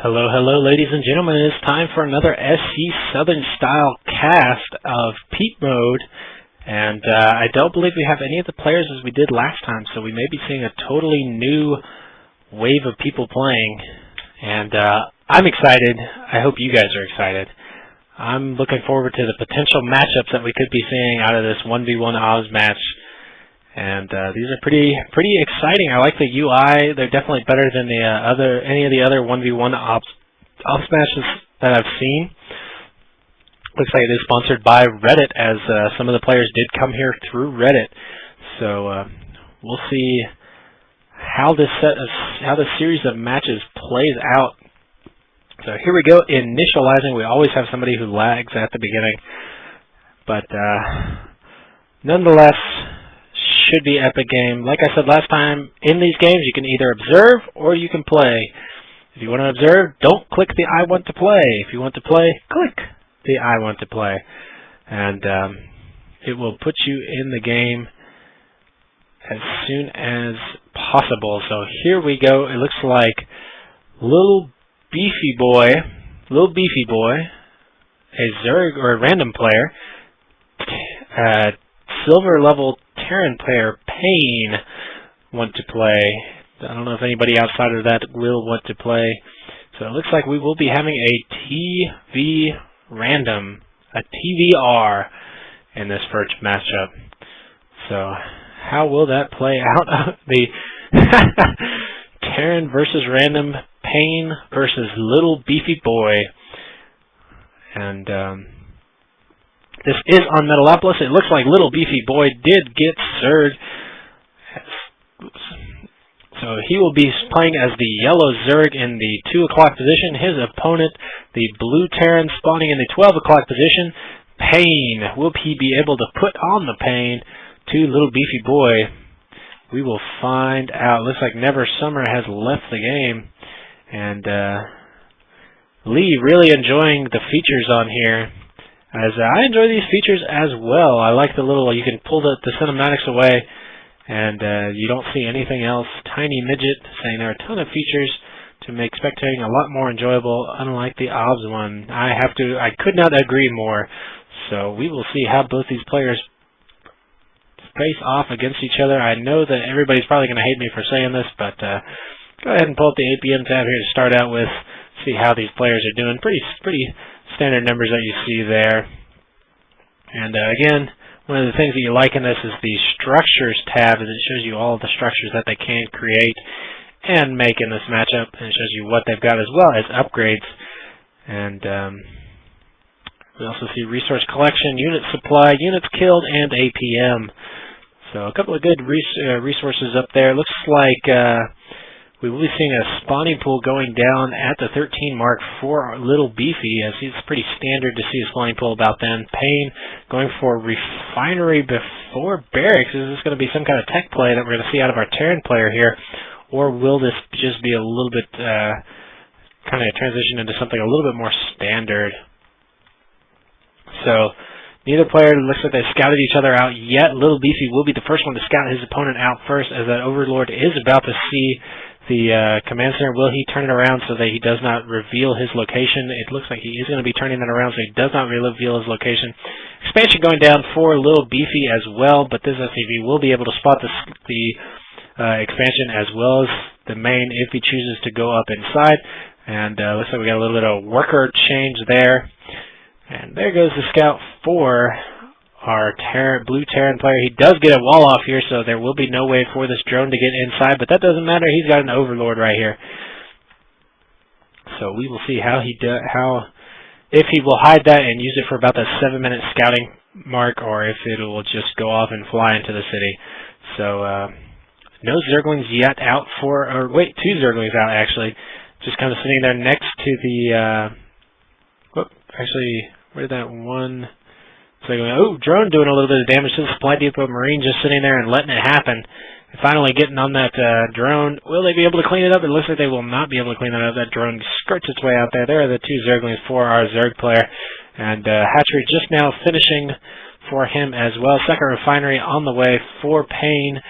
Hello, hello, ladies and gentlemen. It is time for another SC Southern Style cast of Peep Mode. And I don't believe we have any of the players as we did last time, so we may be seeing a totally new wave of people playing. And I'm excited. I hope you guys are excited. I'm looking forward to the potential matchups that we could be seeing out of this 1v1 Oz match. And these are pretty exciting. I like the UI. They're definitely better than the any of the other 1v1 ops matches that I've seen. Looks like it is sponsored by Reddit, as some of the players did come here through Reddit. So we'll see how this series of matches plays out. So here we go, initializing. We always have somebody who lags at the beginning, but nonetheless, should be epic game. Like I said last time, in these games you can either observe or you can play. If you want to observe, don't click the I want to play. If you want to play, click the I want to play. And it will put you in the game as soon as possible. So here we go. It looks like little beefy boy, a Zerg or a random player, silver level Terran player Pain want to play. I don't know if anybody outside of that will want to play. So it looks like we will be having a TV random, a TVR in this first matchup. So how will that play out? The Terran versus random, Pain versus little beefy boy. And this is on Metalopolis. It looks like little beefy boy did get Zerg. So he will be playing as the yellow Zerg in the 2 o'clock position. His opponent, the blue Terran, spawning in the 12 o'clock position. Pain. Will he be able to put on the pain to little beefy boy? We will find out. Looks like Never Summer has left the game. And Lee really enjoying the features on here. As I enjoy these features as well. I like the little, you can pull the cinematics away and you don't see anything else. Tiny midget saying there are a ton of features to make spectating a lot more enjoyable, unlike the OBS one. I could not agree more. So we will see how both these players face off against each other. I know that everybody's probably going to hate me for saying this, but go ahead and pull up the APM tab here to start out with. See how these players are doing. Pretty standard numbers that you see there. And again, one of the things that you like in this is the structures tab, as it shows you all of the structures that they can create and make in this matchup, and it shows you what they've got as well as upgrades. And we also see resource collection, unit supply, units killed, and APM. So a couple of good resources up there. Looks like we will be seeing a spawning pool going down at the 13 mark for little beefy, as it's pretty standard to see a spawning pool about then. Pain going for refinery before barracks. Is this going to be some kind of tech play that we're going to see out of our Terran player here, or will this just be a little bit kind of transition into something a little bit more standard? So neither player looks like they scouted each other out yet. Little beefy will be the first one to scout his opponent out first, as that Overlord is about to see the command center. Will he turn it around so that he does not reveal his location? It looks like he is going to be turning that around so he does not reveal his location. Expansion going down for little beefy as well, but this SCV will be able to spot the expansion as well as the main if he chooses to go up inside. And looks like we got a little bit of worker change there. And there goes the scout for our blue Terran player. He does get a wall off here, so there will be no way for this drone to get inside, but that doesn't matter. He's got an Overlord right here. So we will see if he will hide that and use it for about the 7-minute scouting mark, or if it will just go off and fly into the city. So no Zerglings yet out two Zerglings out actually, just kind of sitting there next to the where did that one? So drone doing a little bit of damage to the supply depot. Marine just sitting there and letting it happen. And finally getting on that drone. Will they be able to clean it up? It looks like they will not be able to clean that up. That drone skirts its way out there. There are the 2 Zerglings for our Zerg player. And hatchery just now finishing for him as well. Second refinery on the way for Pain.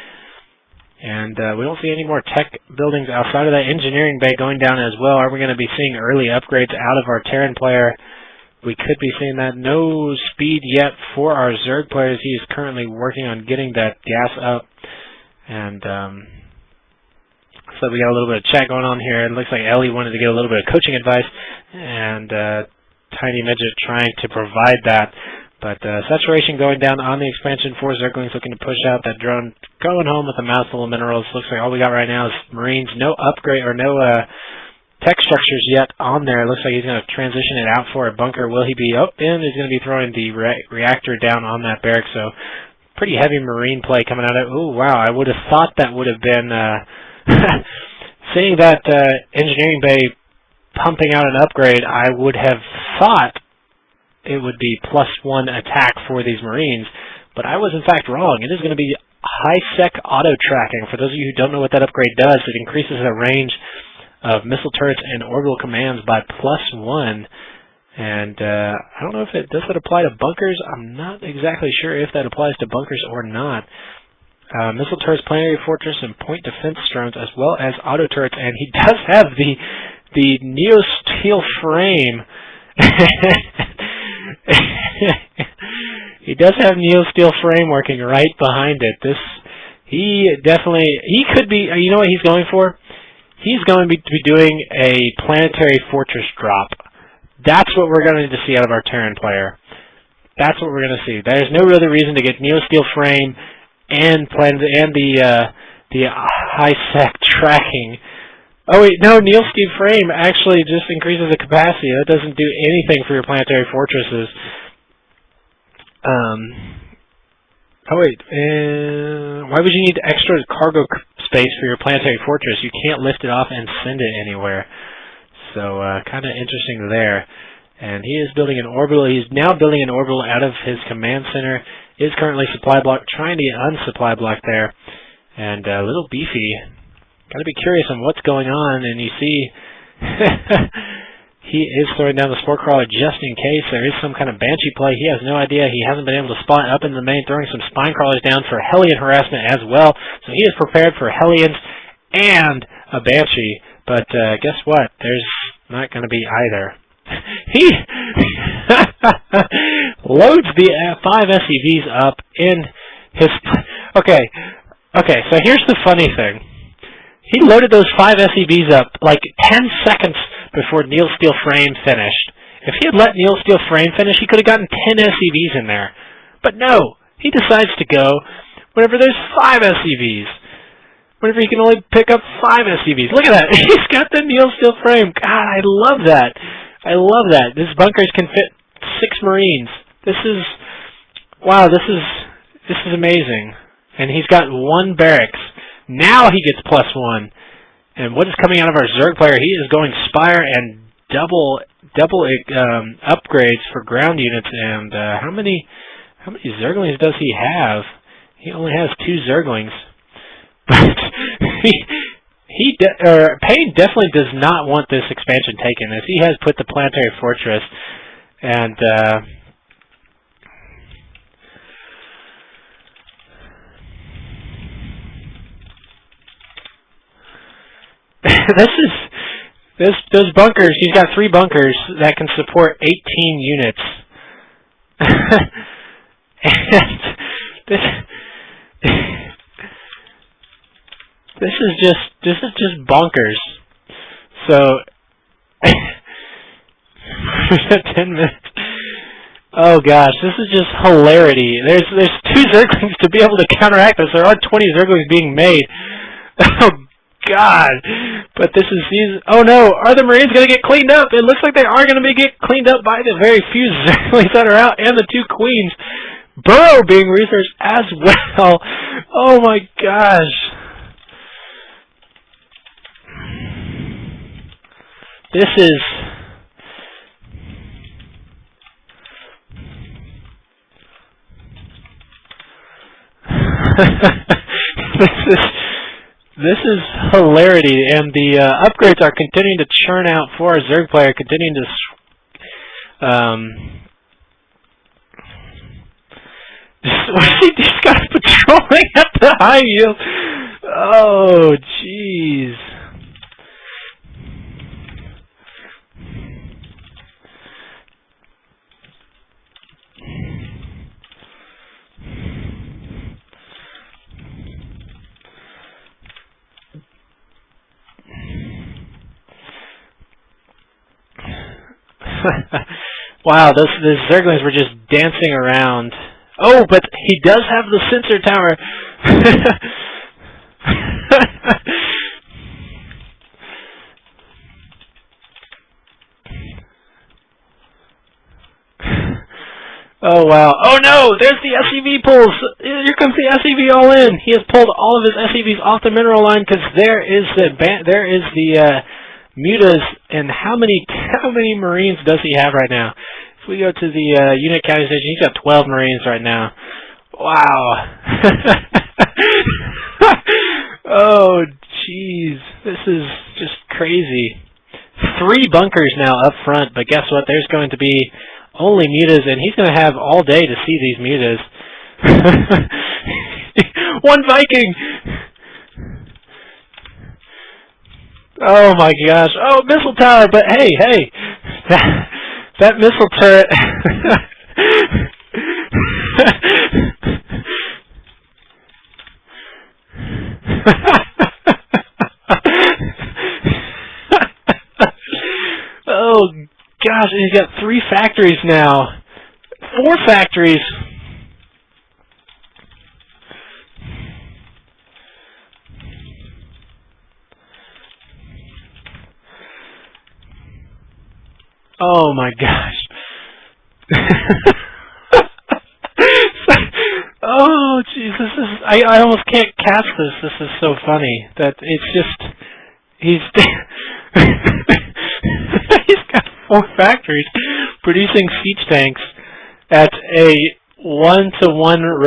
And we don't see any more tech buildings outside of that engineering bay going down as well. Are we going to be seeing early upgrades out of our Terran player? We could be seeing that. No speed yet for our Zerg players. He is currently working on getting that gas up. And so we got a little bit of chat going on here. It looks like Ellie wanted to get a little bit of coaching advice. And Tiny Midget trying to provide that. But saturation going down on the expansion. 4 Zerglings looking to push out that drone. Going home with a mouthful of minerals. Looks like all we got right now is Marines. No upgrade or no tech structures yet on there. It looks like he's going to transition it out for a bunker. Will he be? Oh, and he's going to be throwing the reactor down on that barrack. So pretty heavy Marine play coming out of it. Oh, wow. I would have thought that would have been... seeing that engineering bay pumping out an upgrade, I would have thought it would be +1 attack for these Marines, but I was in fact wrong. It is going to be high-sec auto-tracking. For those of you who don't know what that upgrade does, it increases the range of missile turrets and orbital commands by +1. And I don't know if it does that apply to bunkers. I'm not exactly sure if that applies to bunkers or not. Missile turrets, planetary fortress, and point defense drones, as well as auto turrets. And he does have the Neo steel frame. He does have Neo steel frame working right behind it. He could be. You know what he's going for? He's going to be doing a planetary fortress drop. That's what we're going to see out of our Terran player. That's what we're going to see. There's no other reason to get Neo steel frame and the high-sec tracking. Oh wait, no, Neo steel frame actually just increases the capacity. That doesn't do anything for your planetary fortresses. Oh wait, why would you need extra cargo space for your planetary fortress? You can't lift it off and send it anywhere. So kind of interesting there. And he is building an orbital. He's now building an orbital out of his command center. Is currently supply block, trying to get unsupply block there. And a little beefy. Got to be curious on what's going on. And you see, he is throwing down the sport crawler just in case there is some kind of banshee play. He has no idea. He hasn't been able to spot up in the main, throwing some spine crawlers down for Hellion harassment as well. So he is prepared for Hellions and a banshee. But guess what? There's not going to be either. He loads the 5 SCVs up in his... Okay, so here's the funny thing. He loaded those 5 SCVs up like 10 seconds before Neil Steel Frame finished. If he had let Neil Steel Frame finish, he could have gotten 10 SCVs in there. But no, he decides to go whenever there's 5 SCVs. Whenever he can only pick up 5 SCVs. Look at that. He's got the Neil Steel Frame. God, I love that. I love that. This bunkers can fit 6 Marines. This is... Wow, this is amazing. And he's got 1 barracks. Now he gets +1. And what is coming out of our Zerg player? He is going Spire and double upgrades for ground units. And how many Zerglings does he have? He only has 2 Zerglings. But Payne definitely does not want this expansion taken, as he has put the planetary fortress and those bunkers. He's got 3 bunkers that can support 18 units. And this is just bonkers. So 10 minutes. Oh gosh, this is just hilarity. There's 2 Zerglings to be able to counteract this. There are 20 Zerglings being made. Oh God! But this is... Oh no! Are the Marines going to get cleaned up? It looks like they are going to get cleaned up by the very few Zerglings that are out and the 2 Queens. Burrow being researched as well. Oh my gosh! This is... This is hilarity, and the upgrades are continuing to churn out for our Zerg player, continuing to... These guys patrolling at the high yield. Oh, jeez. Wow, those Zerglings were just dancing around. Oh, but he does have the sensor tower. Oh, wow. Oh, no! There's the SCV pulls! Here comes the SCV all in! He has pulled all of his SCVs off the mineral line because there is the mutas, and how many Marines does he have right now? If we go to the unit counting station, he's got 12 Marines right now. Wow. Oh, jeez. This is just crazy. 3 bunkers now up front, but guess what? There's going to be only mutas, and he's going to have all day to see these mutas. 1 Viking! Oh my gosh. Oh, missile tower, but hey, that missile turret. Oh gosh, and he's got 3 factories now. 4 factories. Oh my gosh. Oh jeez, this is I almost can't cast this. This is so funny that it's just he's he's got 4 factories producing siege tanks at a 1-to-1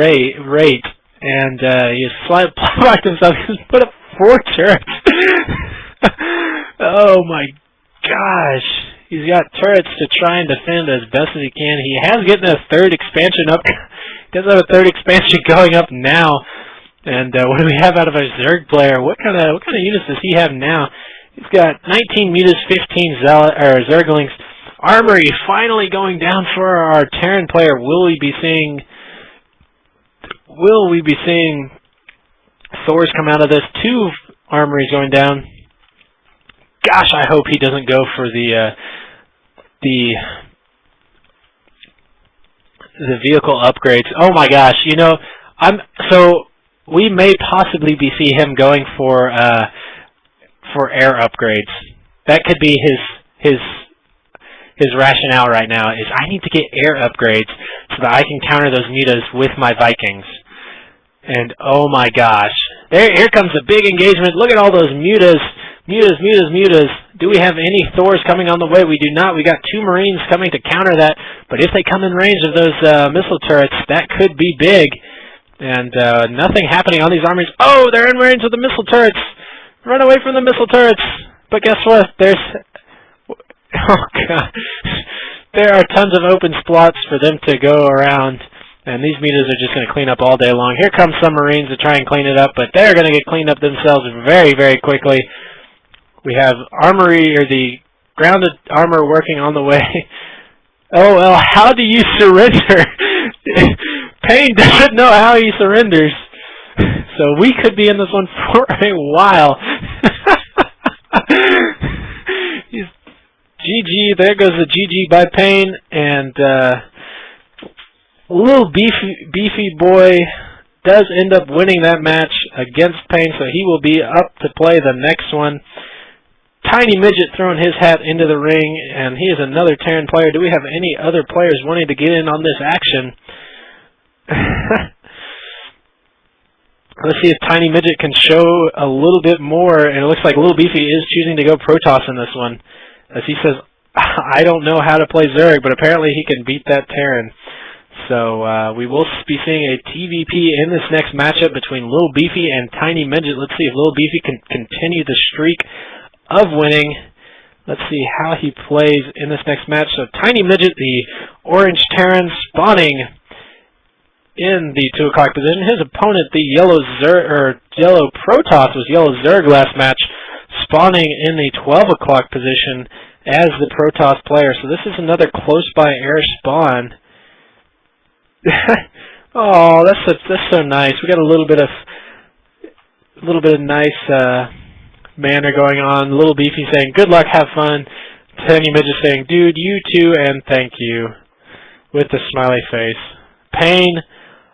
rate, and he's blocked himself. He's put up 4 turrets. Oh my gosh. He's got turrets to try and defend as best as he can. He has getting a 3rd expansion up. He does have a 3rd expansion going up now. And what do we have out of our Zerg player? What kind of units does he have now? He's got 19 mutas, 15 Zerglings. Armory finally going down for our Terran player. Will we be seeing Thors come out of this? 2 armories going down. Gosh, I hope he doesn't go for the vehicle upgrades. Oh my gosh, you know, so we may possibly see him going for air upgrades. That could be his rationale right now is I need to get air upgrades so that I can counter those mutas with my Vikings. And oh my gosh, here comes a big engagement. Look at all those mutas. Mutas. Do we have any Thors coming on the way? We do not. We got 2 Marines coming to counter that. But if they come in range of those missile turrets, that could be big. And nothing happening on these armies. Oh, they're in range of the missile turrets. Run away from the missile turrets. But guess what? Oh god. There are tons of open spots for them to go around. And these mutas are just going to clean up all day long. Here come some Marines to try and clean it up, but they're going to get cleaned up themselves very, very quickly. We have armory, or the grounded armor working on the way. Oh, well, how do you surrender? Payne doesn't know how he surrenders. So we could be in this one for a while. GG, there goes the GG by Payne, and little beefy boy does end up winning that match against Payne, so he will be up to play the next one. Tiny Midget throwing his hat into the ring, and he is another Terran player. Do we have any other players wanting to get in on this action? Let's see if Tiny Midget can show a little bit more, and it looks like Little Beefy is choosing to go Protoss in this one. As he says, I don't know how to play Zerg, but apparently he can beat that Terran. So we will be seeing a TVP in this next matchup between Little Beefy and Tiny Midget. Let's see if Little Beefy can continue the streak of winning. Let's see how he plays in this next match. So Tiny Midget, the orange Terran, spawning in the 2 o'clock position. His opponent, the yellow Protoss, was yellow Zerg last match, spawning in the 12 o'clock position as the Protoss player. So this is another close by air spawn. Oh, that's so nice. We got a little bit of nice manner going on. Little Beefy saying, "Good luck, have fun." Tiny Midget saying, "Dude, you too, and thank you," with the smiley face. Payne,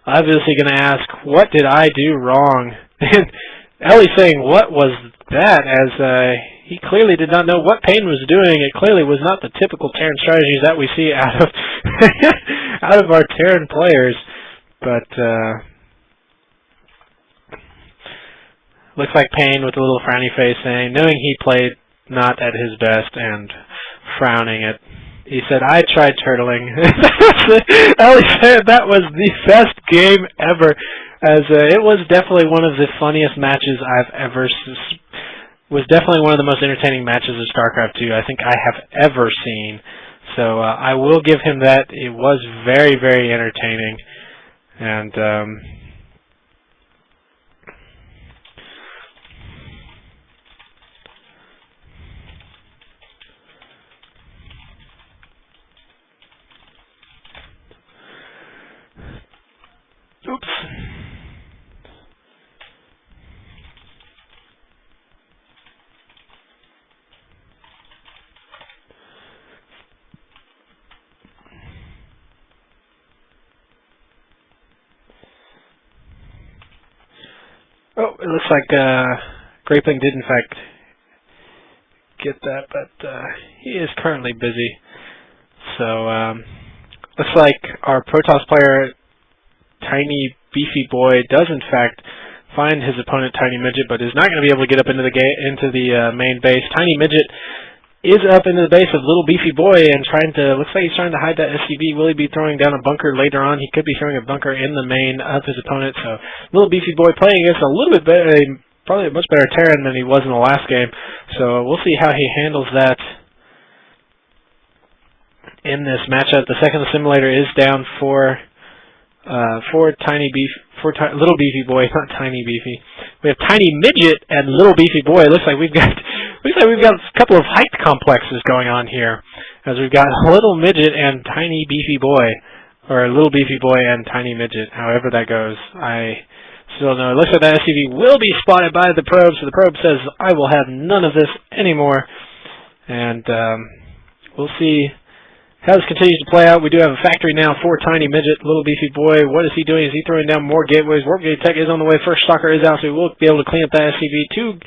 obviously going to ask, "What did I do wrong?" And Ellie saying, "What was that?" As he clearly did not know what Payne was doing. It clearly was not the typical Terran strategies that we see out of out of our Terran players. But looks like Payne with a little frowny face saying, knowing he played not at his best and frowning it. He said, "I tried turtling." Ellie said that was the best game ever, as it was definitely one of the funniest matches I've ever was definitely one of the most entertaining matches of StarCraft 2 I think I have ever seen. So I will give him that. It was very, very entertaining. And oops. Oh, it looks like Grapeling did in fact get that, but he is currently busy. So looks like our Protoss player, Tiny Beefy Boy, does in fact find his opponent, Tiny Midget, but is not going to be able to get up into the main base. Tiny Midget is up into the base of Little Beefy Boy and looks like he's trying to hide that SCV. Will he be throwing down a bunker later on? He could be throwing a bunker in the main of his opponent. So Little Beefy Boy playing against a little bit better, probably a much better Terran than he was in the last game. So we'll see how he handles that in this matchup. The second assimilator is down for Little Beefy Boy, not Tiny Beefy. We have Tiny Midget and Little Beefy Boy. It looks like we've got a couple of height complexes going on here, as we've got Little Midget and Tiny Beefy Boy, or Little Beefy Boy and Tiny Midget. However that goes, I still don't know. It looks like that SCV will be spotted by the probe, so the probe says, "I will have none of this anymore." And we'll see how this continues to play out. We do have a factory now for Tiny Midget. Little Beefy Boy, what is he doing? Is he throwing down more gateways? Warp Gate Tech is on the way. First Stalker is out, so we will be able to clean up that SCV. 2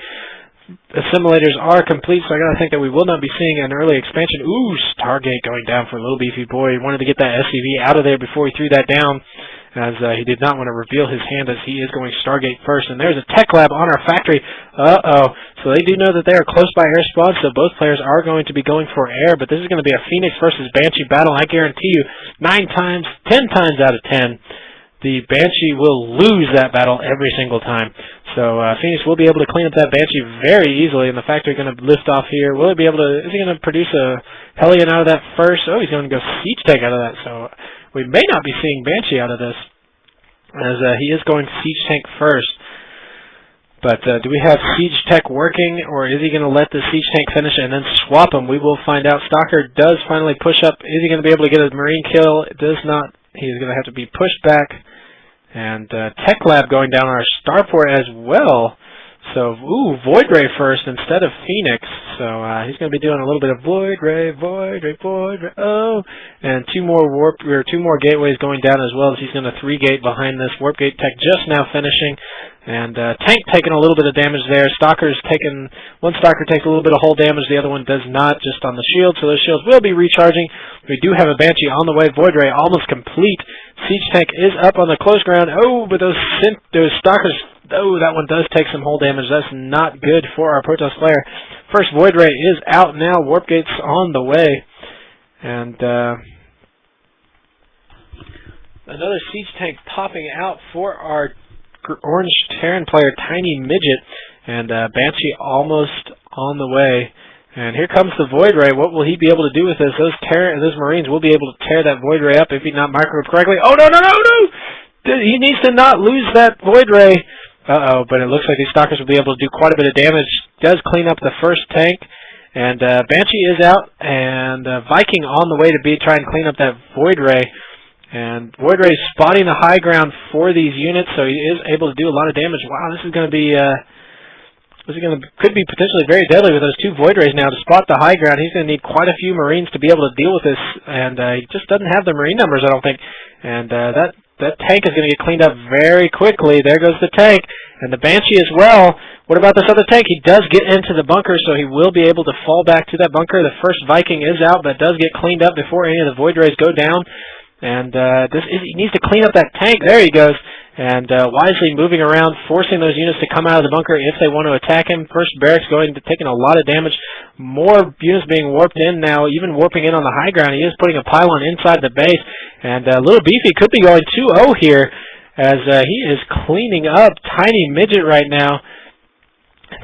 assimilators are complete, so I gotta think that we will not be seeing an early expansion. Ooh, Stargate going down for Little Beefy Boy. He wanted to get that SCV out of there before he threw that down, as he did not want to reveal his hand, as he is going Stargate first. And there's a tech lab on our factory. Uh-oh. So they do know that they are close by air spawn, so both players are going to be going for air, but this is going to be a Phoenix versus Banshee battle. I guarantee you 10 times out of 10, the Banshee will lose that battle every single time. So Phoenix will be able to clean up that Banshee very easily, and the factory going to lift off here. Will he be able to? Is he going to produce a Hellion out of that first? Oh, he's going to go Siege Tank out of that. So we may not be seeing Banshee out of this, as he is going Siege Tank first. But do we have Siege Tech working, or is he going to let the Siege Tank finish and then swap him? We will find out. Stalker does finally push up. Is he going to be able to get a Marine kill? It does not. He's going to have to be pushed back. And Tech Lab going down our starport as well. So, ooh, Void Ray first instead of Phoenix. So he's going to be doing a little bit of Void Ray, oh. And two more gateways going down as well, as he's going to 3-gate behind this. Warp Gate Tech just now finishing. And Tank taking a little bit of damage there. One Stalker takes a little bit of hull damage, the other one does not, just on the shield. So those shields will be recharging. We do have a Banshee on the way. Void Ray almost complete. Siege Tank is up on the close ground. Oh, but those Stalkers, oh, that one does take some hull damage. That's not good for our Protoss player. First Void Ray is out now. Warp Gate's on the way. And another Siege Tank popping out for our Orange Terran player, Tiny Midget. And Banshee almost on the way. And here comes the Void Ray. What will he be able to do with this? Those Marines will be able to tear that Void Ray up if he not microwaved correctly. Oh, no! He needs to not lose that Void Ray. Uh-oh, but it looks like these Stalkers will be able to do quite a bit of damage. Does clean up the first tank. And Banshee is out, and Viking on the way to try and clean up that Void Ray. And Void Ray is spotting the high ground for these units, so he is able to do a lot of damage. Wow, this is going to be... could be potentially very deadly with those 2 Void Rays now to spot the high ground. He's going to need quite a few Marines to be able to deal with this, and he just doesn't have the Marine numbers, I don't think. And that tank is going to get cleaned up very quickly. There goes the tank, and the Banshee as well. What about this other tank? He does get into the bunker, so he will be able to fall back to that bunker. The first Viking is out, but does get cleaned up before any of the Void Rays go down. And he needs to clean up that tank. There he goes. And wisely moving around, forcing those units to come out of the bunker if they want to attack him. First barracks taking a lot of damage. More units being warped in now, even warping in on the high ground. He is putting a pylon inside the base. And Little Beefy could be going 2-0 here as he is cleaning up Tiny Midget right now.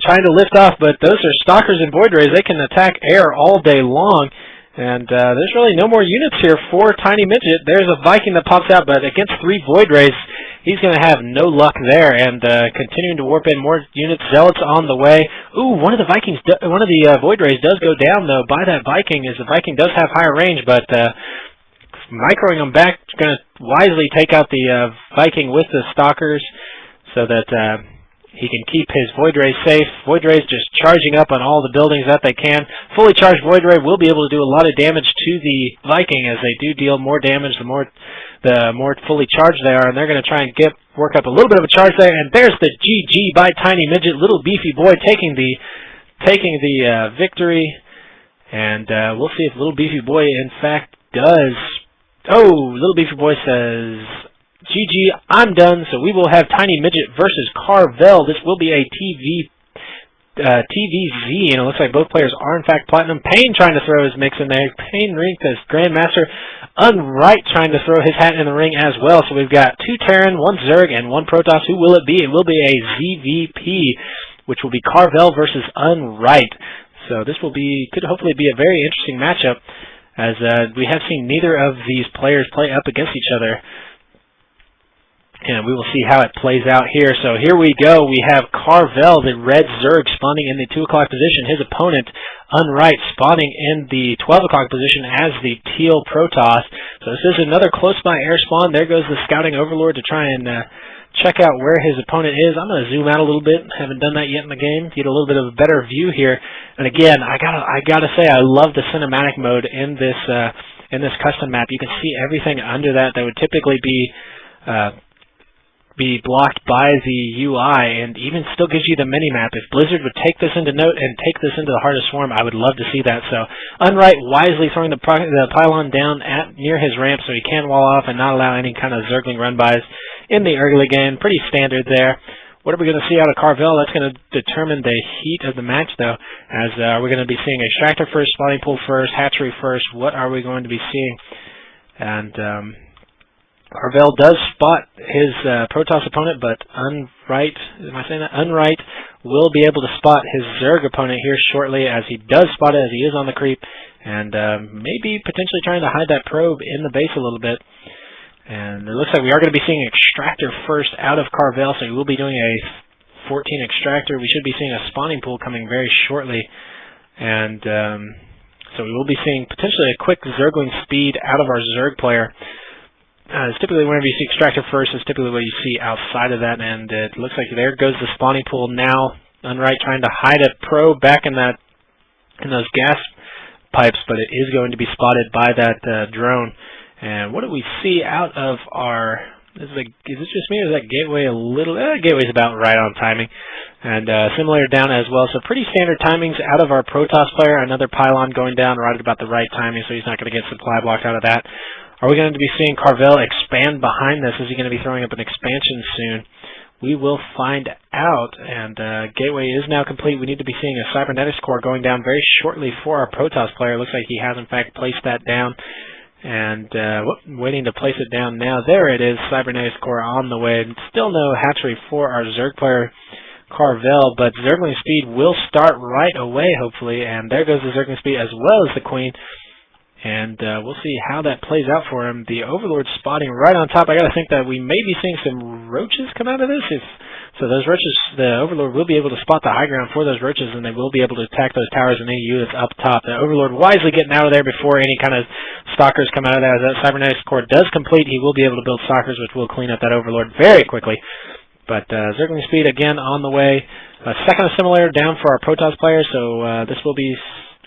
Trying to lift off, but those are Stalkers and Void Rays. They can attack air all day long. And there's really no more units here for Tiny Midget. There's a Viking that pops out, but against 3 Void Rays, he's going to have no luck there. And continuing to warp in more units. Zealots on the way. Ooh, one of the Void Rays does go down though by that Viking, as the Viking does have higher range, but microing him back, going to wisely take out the Viking with the Stalkers so that he can keep his Void Rays safe. Void Rays just charging up on all the buildings that they can. Fully charged Void Ray will be able to do a lot of damage to the Viking, as they do deal more damage the more fully charged they are, and they're going to try and work up a little bit of a charge there. And there's the GG by Tiny Midget. Little Beefy Boy taking the victory, and we'll see if Little Beefy Boy in fact does. Oh, Little Beefy Boy says, GG, I'm done. So we will have Tiny Midget versus Carvel. This will be a TVZ, and it looks like both players are in fact Platinum. Payne trying to throw his mix in there. Payne ranked as Grandmaster. Unright trying to throw his hat in the ring as well. So we've got 2 Terran, 1 Zerg, and 1 Protoss. Who will it be? It will be a ZVP, which will be Carvel versus Unright. So this could hopefully be a very interesting matchup, as we have seen neither of these players play up against each other. And we will see how it plays out here. So here we go. We have Carvel, the red Zerg, spawning in the 2 o'clock position. His opponent, Unright, spawning in the 12 o'clock position as the teal Protoss. So this is another close-by air spawn. There goes the Scouting Overlord to try and check out where his opponent is. I'm going to zoom out a little bit. Haven't done that yet in the game. Get a little bit of a better view here. And again, I gotta say, I love the cinematic mode in this custom map. You can see everything under that would typically be blocked by the UI, and even still gives you the mini-map. If Blizzard would take this into note and take this into the Heart of Swarm, I would love to see that. So Unright wisely throwing the pylon down near his ramp so he can wall off and not allow any kind of Zergling run-bys in the early game. Pretty standard there. What are we going to see out of Carvel? That's going to determine the heat of the match, though, as we're going to be seeing Extractor first, Spawning Pool first, Hatchery first. What are we going to be seeing? And Carvel does spot his Protoss opponent, but Unright will be able to spot his Zerg opponent here shortly, as he does spot it as he is on the creep, and maybe potentially trying to hide that probe in the base a little bit. And it looks like we are going to be seeing Extractor first out of Carvel, so he will be doing a 14 Extractor. We should be seeing a Spawning Pool coming very shortly, and so we will be seeing potentially a quick Zergling speed out of our Zerg player. It's typically whenever you see Extractor first, it's typically what you see outside of that, and it looks like there goes the Spawning Pool now. Unright trying to hide a probe back in those gas pipes, but it is going to be spotted by that drone. And what do we see out of our... Is this just me, or is that Gateway a little... Gateway's about right on timing. And similar down as well. So pretty standard timings out of our Protoss player. Another pylon going down right at about the right timing, so he's not going to get supply blocked out of that. Are we going to be seeing Carvel expand behind this? Is he going to be throwing up an expansion soon? We will find out. And Gateway is now complete. We need to be seeing a Cybernetics core going down very shortly for our Protoss player. Looks like he has, in fact, placed that down. And waiting to place it down now. There it is, Cybernetics core on the way. Still no hatchery for our Zerg player, Carvel, but Zergling speed will start right away, hopefully. And there goes the Zergling speed as well as the Queen. and we'll see how that plays out for him. The Overlord spotting right on top. I got to think that we may be seeing some roaches come out of this. So those roaches, the Overlord will be able to spot the high ground for those roaches, and they will be able to attack those towers and any units up top. The Overlord wisely getting out of there before any kind of stalkers come out of there. As that Cybernetics core does complete, he will be able to build stalkers, which will clean up that Overlord very quickly. But Zergling speed again on the way. Second assimilator down for our Protoss players, so this will be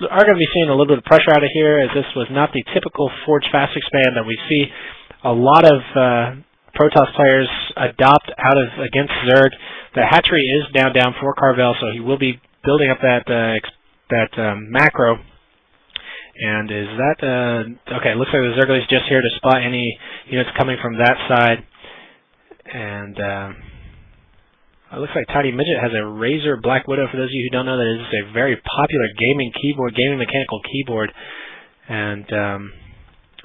are going to be seeing a little bit of pressure out of here, as this was not the typical Forge Fast Expand that we see a lot of Protoss players adopt out of against Zerg. The hatchery is now down for Carvel, so he will be building up that macro. And is that okay? It looks like the Zergling is just here to spot any units coming from that side. And it looks like Tiny Midget has a Razer Black Widow. For those of you who don't know, that is a very popular gaming keyboard, gaming mechanical keyboard. And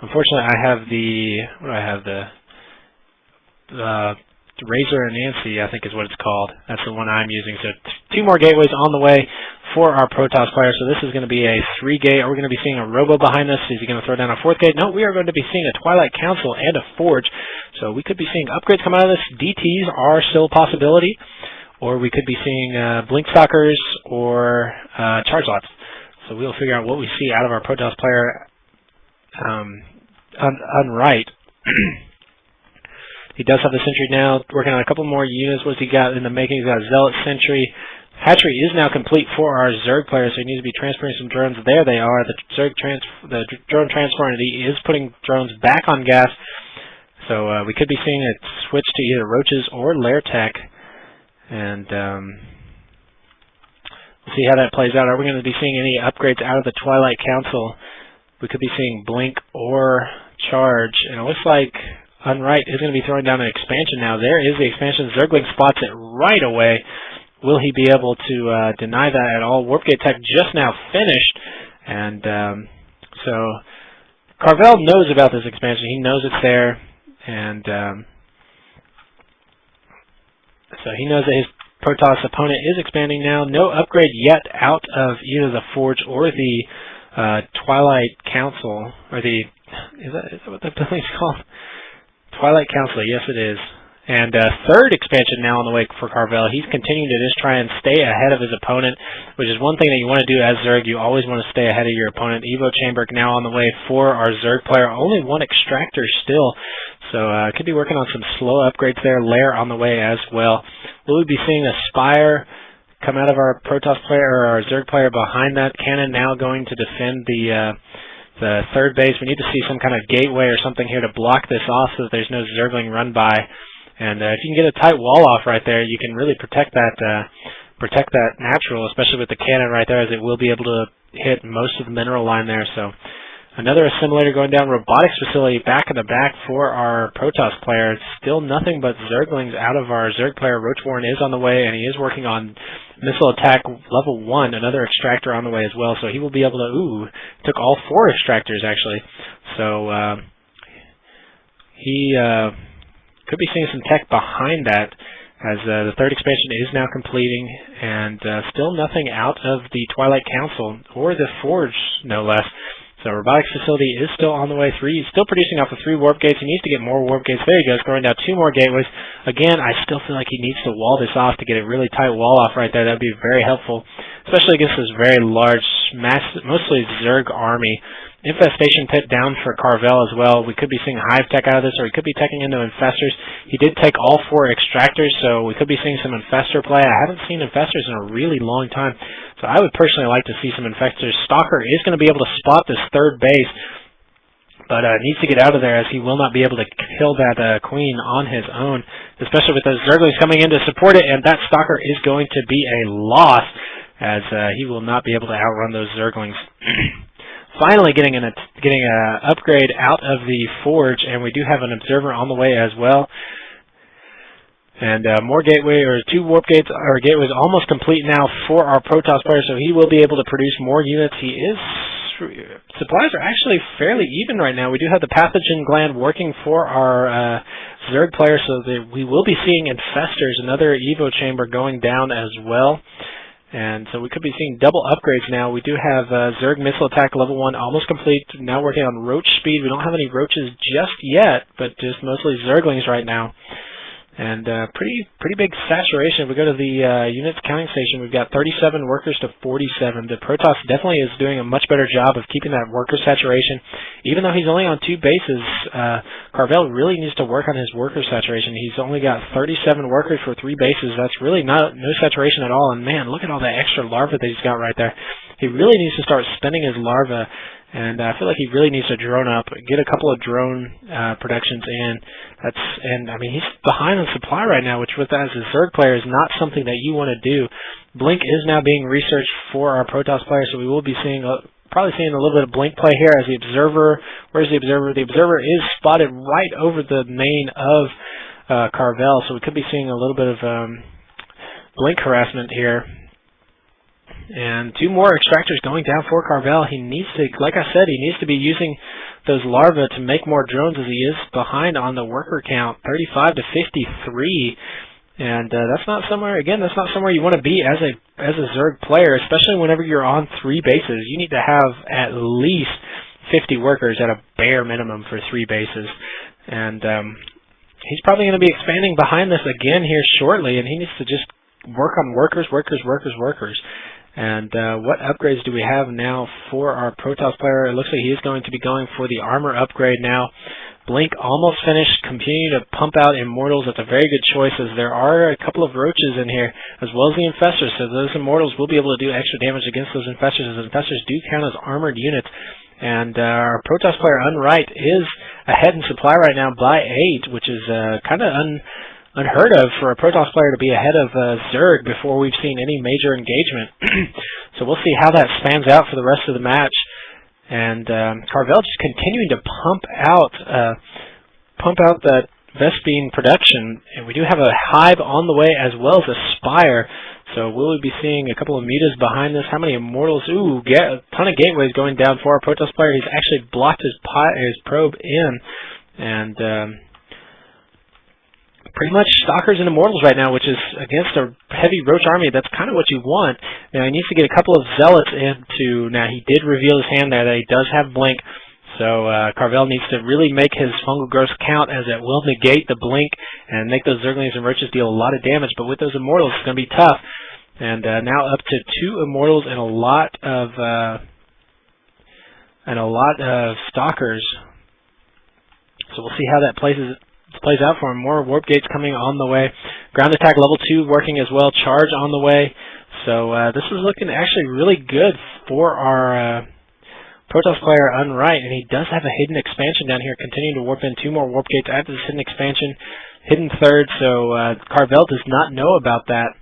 unfortunately, I have the Razer and Nancy, I think is what it's called. That's the one I'm using. So 2 more gateways on the way for our Protoss player. So this is going to be a 3-gate. Are we going to be seeing a Robo behind us? Is he going to throw down a 4th gate? No, we are going to be seeing a Twilight Council and a Forge. So we could be seeing upgrades come out of this. DTs are still a possibility. Or we could be seeing Blink Stalkers or Charge Lots. So we'll figure out what we see out of our Protoss player unright. He does have the Sentry now, working on a couple more units. What's he got in the making? He's got a Zealot Sentry. Hatchery is now complete for our Zerg player, so he needs to be transferring some drones. There they are. The drone transfer entity is putting drones back on gas. So we could be seeing it switch to either Roaches or Lair Tech. And we'll see how that plays out. Are we going to be seeing any upgrades out of the Twilight Council? We could be seeing Blink or Charge. And it looks like Unright is going to be throwing down an expansion now. There is the expansion. Zergling spots it right away. Will he be able to deny that at all? Warpgate Tech just now finished. And so Carvel knows about this expansion. He knows it's there. And so he knows that his Protoss opponent is expanding now. No upgrade yet out of either the Forge or the Twilight Council. Or the... Is that what the building's called? Twilight Council, yes it is. And third expansion now on the way for Carvel. He's continuing to just try and stay ahead of his opponent, which is one thing that you want to do as Zerg. You always want to stay ahead of your opponent. Evo Chamber now on the way for our Zerg player. Only 1 extractor still, so could be working on some slow upgrades there. Lair on the way as well. Will we be seeing a Spire come out of our Protoss player or our Zerg player behind that cannon now going to defend the third base? We need to see some kind of gateway or something here to block this off so that there's no Zergling run by. And if you can get a tight wall off right there, you can really protect that natural, especially with the cannon right there, as it will be able to hit most of the mineral line there. So another assimilator going down. Robotics facility back in the back for our Protoss player. It's still nothing but Zerglings out of our Zerg player. Roachborn is on the way, and he is working on missile attack level 1, another extractor on the way as well. So he will be able to, took all 4 extractors actually. So he could be seeing some tech behind that, as the third expansion is now completing, and still nothing out of the Twilight Council or the Forge, no less. So robotics facility is still on the way. Still producing off of 3 warp gates. He needs to get more warp gates. There he goes, throwing down 2 more gateways. Again, I still feel like he needs to wall this off to get a really tight wall off right there. That would be very helpful, especially against this very large, mostly Zerg army. Infestation pit down for Carvel as well. We could be seeing Hive Tech out of this, or he could be teching into Infestors. He did take all 4 extractors, so we could be seeing some Infestor play. I haven't seen Infestors in a really long time, so I would personally like to see some Infestors. Stalker is going to be able to spot this third base, but needs to get out of there, as he will not be able to kill that Queen on his own, especially with those Zerglings coming in to support it, and that Stalker is going to be a loss, as he will not be able to outrun those Zerglings. Finally getting an upgrade out of the Forge, and we do have an Observer on the way as well. And more gateway, or 2 warp gates, or gateways almost complete now for our Protoss player, so he will be able to produce more units. Supplies are actually fairly even right now. We do have the Pathogen Gland working for our Zerg player, so that we will be seeing Infestors, another Evo Chamber going down as well. And so we could be seeing double upgrades now. We do have Zerg Missile Attack level 1 almost complete. Now working on Roach Speed. We don't have any Roaches just yet, but just mostly Zerglings right now. And pretty big saturation. If we go to the units counting station, we've got 37 workers to 47. The Protoss definitely is doing a much better job of keeping that worker saturation. Even though he's only on 2 bases, Carvel really needs to work on his worker saturation. He's only got 37 workers for 3 bases. That's really no saturation at all. And man, look at all that extra larva that he's got right there. He really needs to start spending his larva. And I feel like he really needs to drone up, get a couple of drone productions in. I mean, he's behind on supply right now, which with as a Zerg player is not something that you want to do. Blink is now being researched for our Protoss players, so we will be seeing probably seeing a little bit of Blink play here as the Observer. Where's the Observer? The Observer is spotted right over the main of Carvel, so we could be seeing a little bit of Blink harassment here. And 2 more extractors going down for Carvel. He needs to, like I said, he needs to be using those larvae to make more drones as he is behind on the worker count, 35 to 53. And that's not somewhere, again, that's not somewhere you want to be as a Zerg player, especially whenever you're on 3 bases. You need to have at least 50 workers at a bare minimum for 3 bases. And he's probably going to be expanding behind this again here shortly, and he needs to just work on workers. And what upgrades do we have now for our Protoss player? It looks like he is going to be going for the armor upgrade now. Blink almost finished. Continue to pump out Immortals. That's a very good choice, as there are a couple of Roaches in here, as well as the Infestors. So those Immortals will be able to do extra damage against those Infestors, as Infestors do count as armored units. And our Protoss player Unright is ahead in supply right now by 8, which is kind of unheard of for a Protoss player to be ahead of Zerg before we've seen any major engagement. So we'll see how that spans out for the rest of the match. And Carvel just continuing to pump out that Vespene production. And we do have a Hive on the way as well as a Spire. So we'll be seeing a couple of mutas behind this. How many Immortals? Ooh, a ton of gateways going down for our Protoss player. He's actually blocked his probe in. And pretty much Stalkers and Immortals right now, which is against a heavy Roach army. That's kind of what you want. Now, he needs to get a couple of Zealots into. Now, he did reveal his hand there that he does have Blink. So, Carvel needs to really make his fungal growth count, as it will negate the Blink and make those Zerglings and Roaches deal a lot of damage. But with those Immortals, it's going to be tough. And now up to 2 Immortals and a lot of Stalkers. So we'll see how that plays out for him. More Warp Gates coming on the way. Ground Attack level 2 working as well. Charge on the way. So this is looking actually really good for our Protoss player Unright, and he does have a hidden expansion down here, continuing to warp in 2 more Warp Gates after this hidden expansion. Hidden third, so Carvel does not know about that.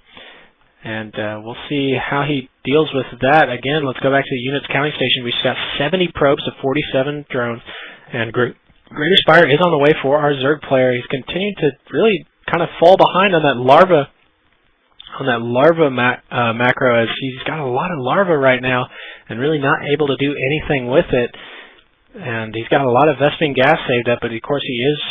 And we'll see how he deals with that. Again, let's go back to the units counting station. We've got 70 probes to 47 drones, and Greater Spire is on the way for our Zerg player. He's continuing to really kind of fall behind on that larva macro, as he's got a lot of larva right now and really not able to do anything with it. And he's got a lot of Vespene gas saved up, but of course he is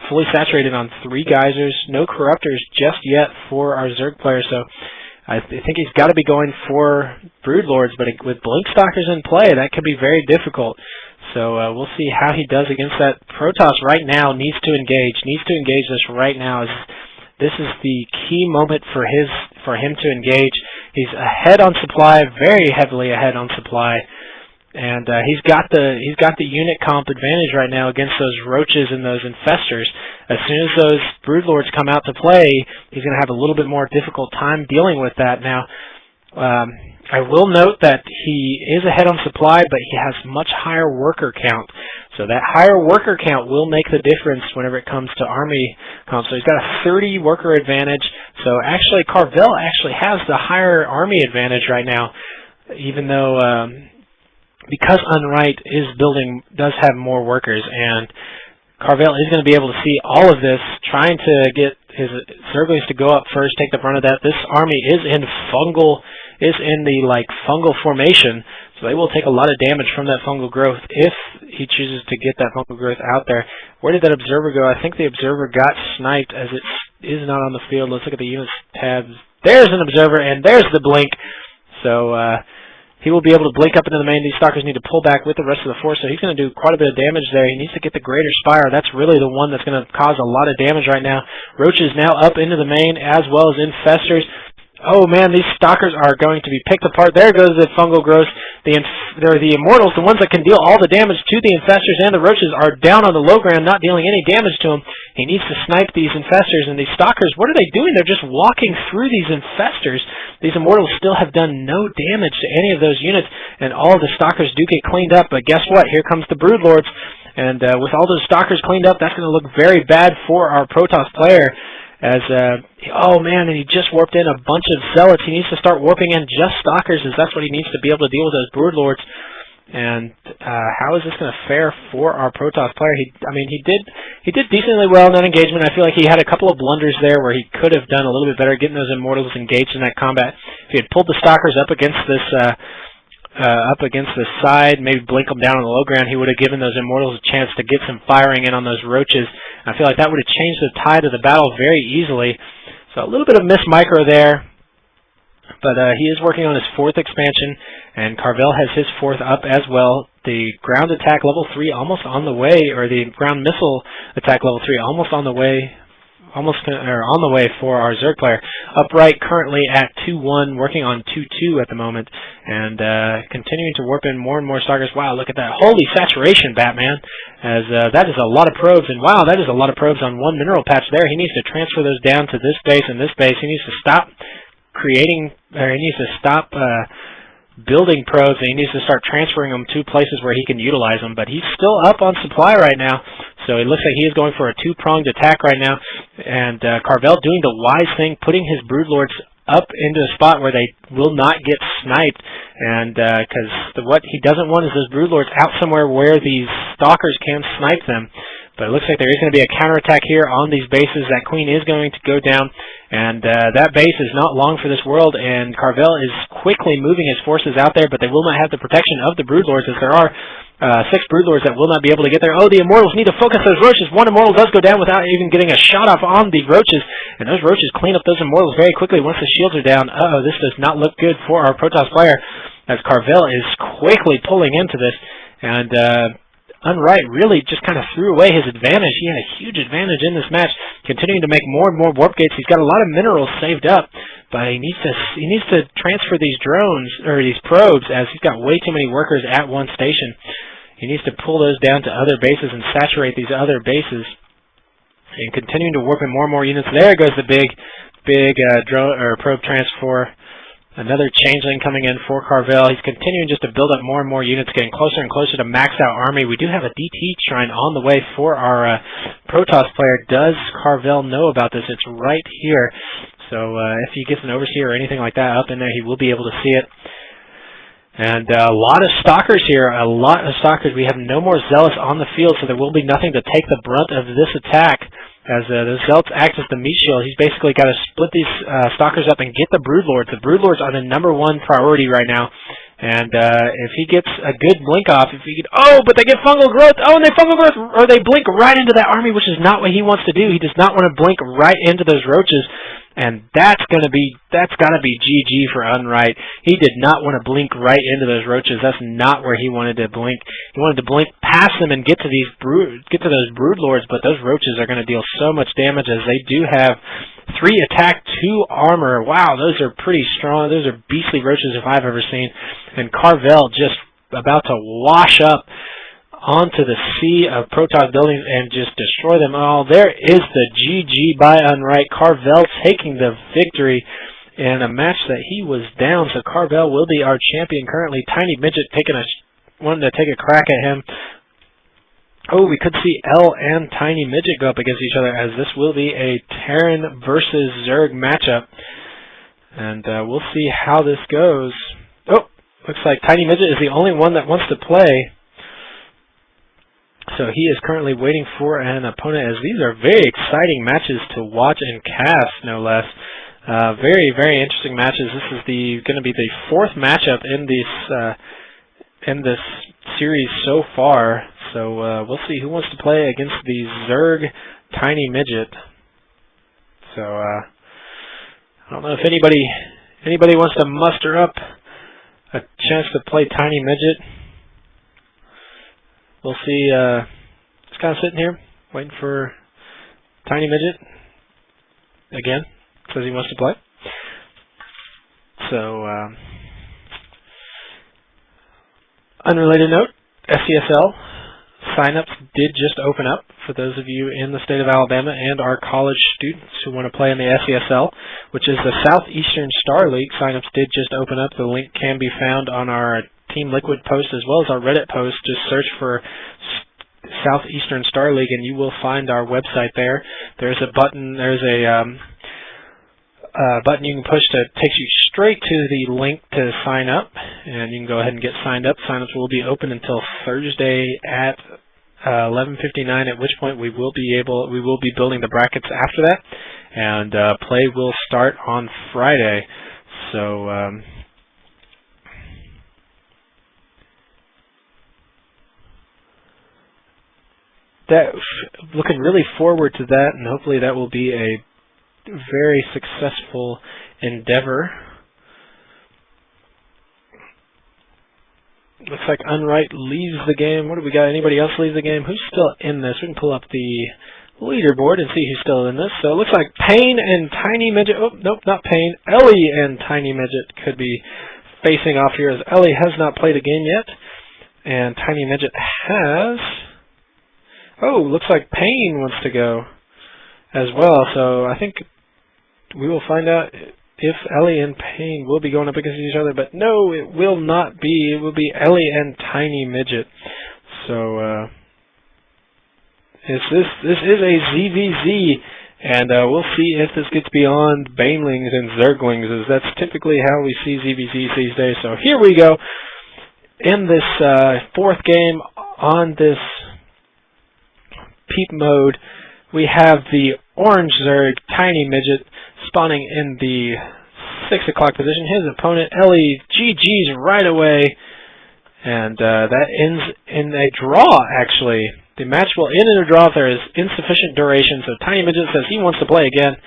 fully saturated on 3 geysers. No corruptors just yet for our Zerg player, so I think he's got to be going for Broodlords, but with Blink Stalkers in play, that could be very difficult. So we'll see how he does against that. Protoss right now needs to engage this right now. This is the key moment for him to engage. He's ahead on supply, very heavily ahead on supply, and he's got the unit comp advantage right now against those Roaches and those Infestors. As soon as those Broodlords come out to play, he's going to have a little bit more difficult time dealing with that. Now, I will note that he is ahead on supply, but he has much higher worker count. So that higher worker count will make the difference whenever it comes to army comp. So he's got a 30 worker advantage. So actually, Carvel actually has the higher army advantage right now, even though because Unright does have more workers, and Carvel is going to be able to see all of this, trying to get his Zerglings to go up first, take the brunt of that. This army is in the fungal formation, so they will take a lot of damage from that fungal growth if he chooses to get that fungal growth out there. Where did that Observer go? I think the Observer got sniped, as it is not on the field. Let's look at the units tabs There's an observer, and there's the blink. So he will be able to blink up into the main. These stalkers need to pull back with the rest of the force, so he's going to do quite a bit of damage there. He needs to get the greater spire. That's really the one that's going to cause a lot of damage right now. Roaches now up into the main, as well as infestors. Oh man, these stalkers are going to be picked apart. There goes the fungal growth. They're the immortals, the ones that can deal all the damage to the infestors, and the roaches are down on the low ground, not dealing any damage to them. He needs to snipe these infestors, and these stalkers, what are they doing? They're just walking through these infestors. These immortals still have done no damage to any of those units, and all the stalkers do get cleaned up. But guess what? Here comes the broodlords, and with all those stalkers cleaned up, that's going to look very bad for our Protoss player. As, oh man, and he just warped in a bunch of zealots. He needs to start warping in just stalkers, as that's what he needs to be able to deal with those broodlords. And how is this going to fare for our Protoss player? He did decently well in that engagement. I feel like he had a couple of blunders there where he could have done a little bit better getting those immortals engaged in that combat. If he had pulled the stalkers up against this side, maybe blink them down on the low ground, he would have given those immortals a chance to get some firing in on those roaches. I feel like that would have changed the tide of the battle very easily. So a little bit of miss micro there. But he is working on his 4th expansion, and Carvel has his 4th up as well. The ground attack level 3 almost on the way, or the ground missile attack level 3 almost on the way. On the way for our Zerg player. Upright currently at 2-1, working on 2-2 at the moment, and continuing to warp in more and more stalkers. Wow, look at that. Holy saturation, Batman, as that is a lot of probes, and wow, that is a lot of probes on one mineral patch there. He needs to transfer those down to this base and this base. He needs to stop building probes, and he needs to start transferring them to places where he can utilize them. But he's still up on supply right now, so it looks like he is going for a 2-pronged attack right now. And Carvel doing the wise thing, putting his broodlords up into a spot where they will not get sniped. And because what he doesn't want is those broodlords out somewhere where these stalkers can snipe them. But it looks like there is going to be a counterattack here on these bases. That queen is going to go down, and that base is not long for this world, and Carvel is quickly moving his forces out there, but they will not have the protection of the broodlords, as there are 6 broodlords that will not be able to get there. Oh, the immortals need to focus those roaches. One immortal does go down without even getting a shot off on the roaches, and those roaches clean up those immortals very quickly once the shields are down. Uh-oh, this does not look good for our Protoss player, as Carvel is quickly pulling into this, and Unright really just kind of threw away his advantage. He had a huge advantage in this match, continuing to make more and more warp gates. He's got a lot of minerals saved up, but he needs to transfer these drones, or these probes, as he's got way too many workers at one station. He needs to pull those down to other bases and saturate these other bases, and continuing to warp in more and more units. There goes the big drone or probe transfer. Another changeling coming in for Carvel. He's continuing just to build up more and more units, getting closer and closer to max out army. We do have a DT shrine on the way for our Protoss player. Does Carvel know about this? It's right here. So if he gets an overseer or anything like that up in there, he will be able to see it. And a lot of stalkers here, a lot of stalkers. We have no more zealots on the field, so there will be nothing to take the brunt of this attack. As the zealots act as the meat shield, he's basically got to split these stalkers up and get the broodlords. The broodlords are the #1 priority right now. And if he gets a good blink off, but they get fungal growth. Oh, and they fungal growth, or they blink right into that army, which is not what he wants to do. He does not want to blink right into those roaches. And that's got to be GG for Unright. He did not want to blink right into those roaches. That's not where he wanted to blink. He wanted to blink past them and get to those broodlords, but those roaches are going to deal so much damage, as they do have 3 attack, 2 armor. Wow, those are pretty strong. Those are beastly roaches if I've ever seen. And Carvel just about to wash up onto the sea of Protoss buildings and just destroy them all. There is the GG by Unright. Carvel taking the victory in a match that he was down, so Carvel will be our champion currently. Tiny Midget wanting to take a crack at him. Oh, we could see L and Tiny Midget go up against each other, as this will be a Terran versus Zerg matchup. And we'll see how this goes. Oh, looks like Tiny Midget is the only one that wants to play. So he is currently waiting for an opponent, as these are very exciting matches to watch and cast, no less. Very, very interesting matches. This is going to be the 4th matchup in this series so far. So we'll see who wants to play against the Zerg Tiny Midget. So I don't know if anybody wants to muster up a chance to play Tiny Midget. We'll see. Just kind of sitting here waiting for Tiny Midget. Again, says he wants to play. So, unrelated note, SCSL sign-ups did just open up for those of you in the state of Alabama and our college students who want to play in the SCSL, which is the Southeastern Star League. Sign-ups did just open up. The link can be found on our Team Liquid post as well as our Reddit post. Just search for Southeastern Star League and you will find our website there. There's a button. There's a button you can push that takes you straight to the link to sign up, and you can go ahead and get signed up. Sign-ups will be open until Thursday at 11:59, at which point we will be building the brackets after that, and play will start on Friday. So looking really forward to that, and hopefully that will be a very successful endeavor. Looks like Unright leaves the game. What do we got? Anybody else leave the game? Who's still in this? We can pull up the leaderboard and see who's still in this. So it looks like Payne and Tiny Midget. Oh, nope, not Payne. Ellie and Tiny Midget could be facing off here, as Ellie has not played a game yet, and Tiny Midget has. Oh, looks like Payne wants to go as well. So I think we will find out if Ellie and Payne will be going up against each other, but no, it will not be. It will be Ellie and Tiny Midget. So this is a ZVZ, and we'll see if this gets beyond Banelings and Zerglings, as that's typically how we see ZVZs these days. So here we go in this fourth game on this Peep Mode. We have the Orange Zerg, Tiny Midget, spawning in the 6 o'clock position. His opponent, Ellie, GG's right away. And that ends in a draw, actually. The match will end in a draw if there is insufficient duration. So Tiny Midget says he wants to play again.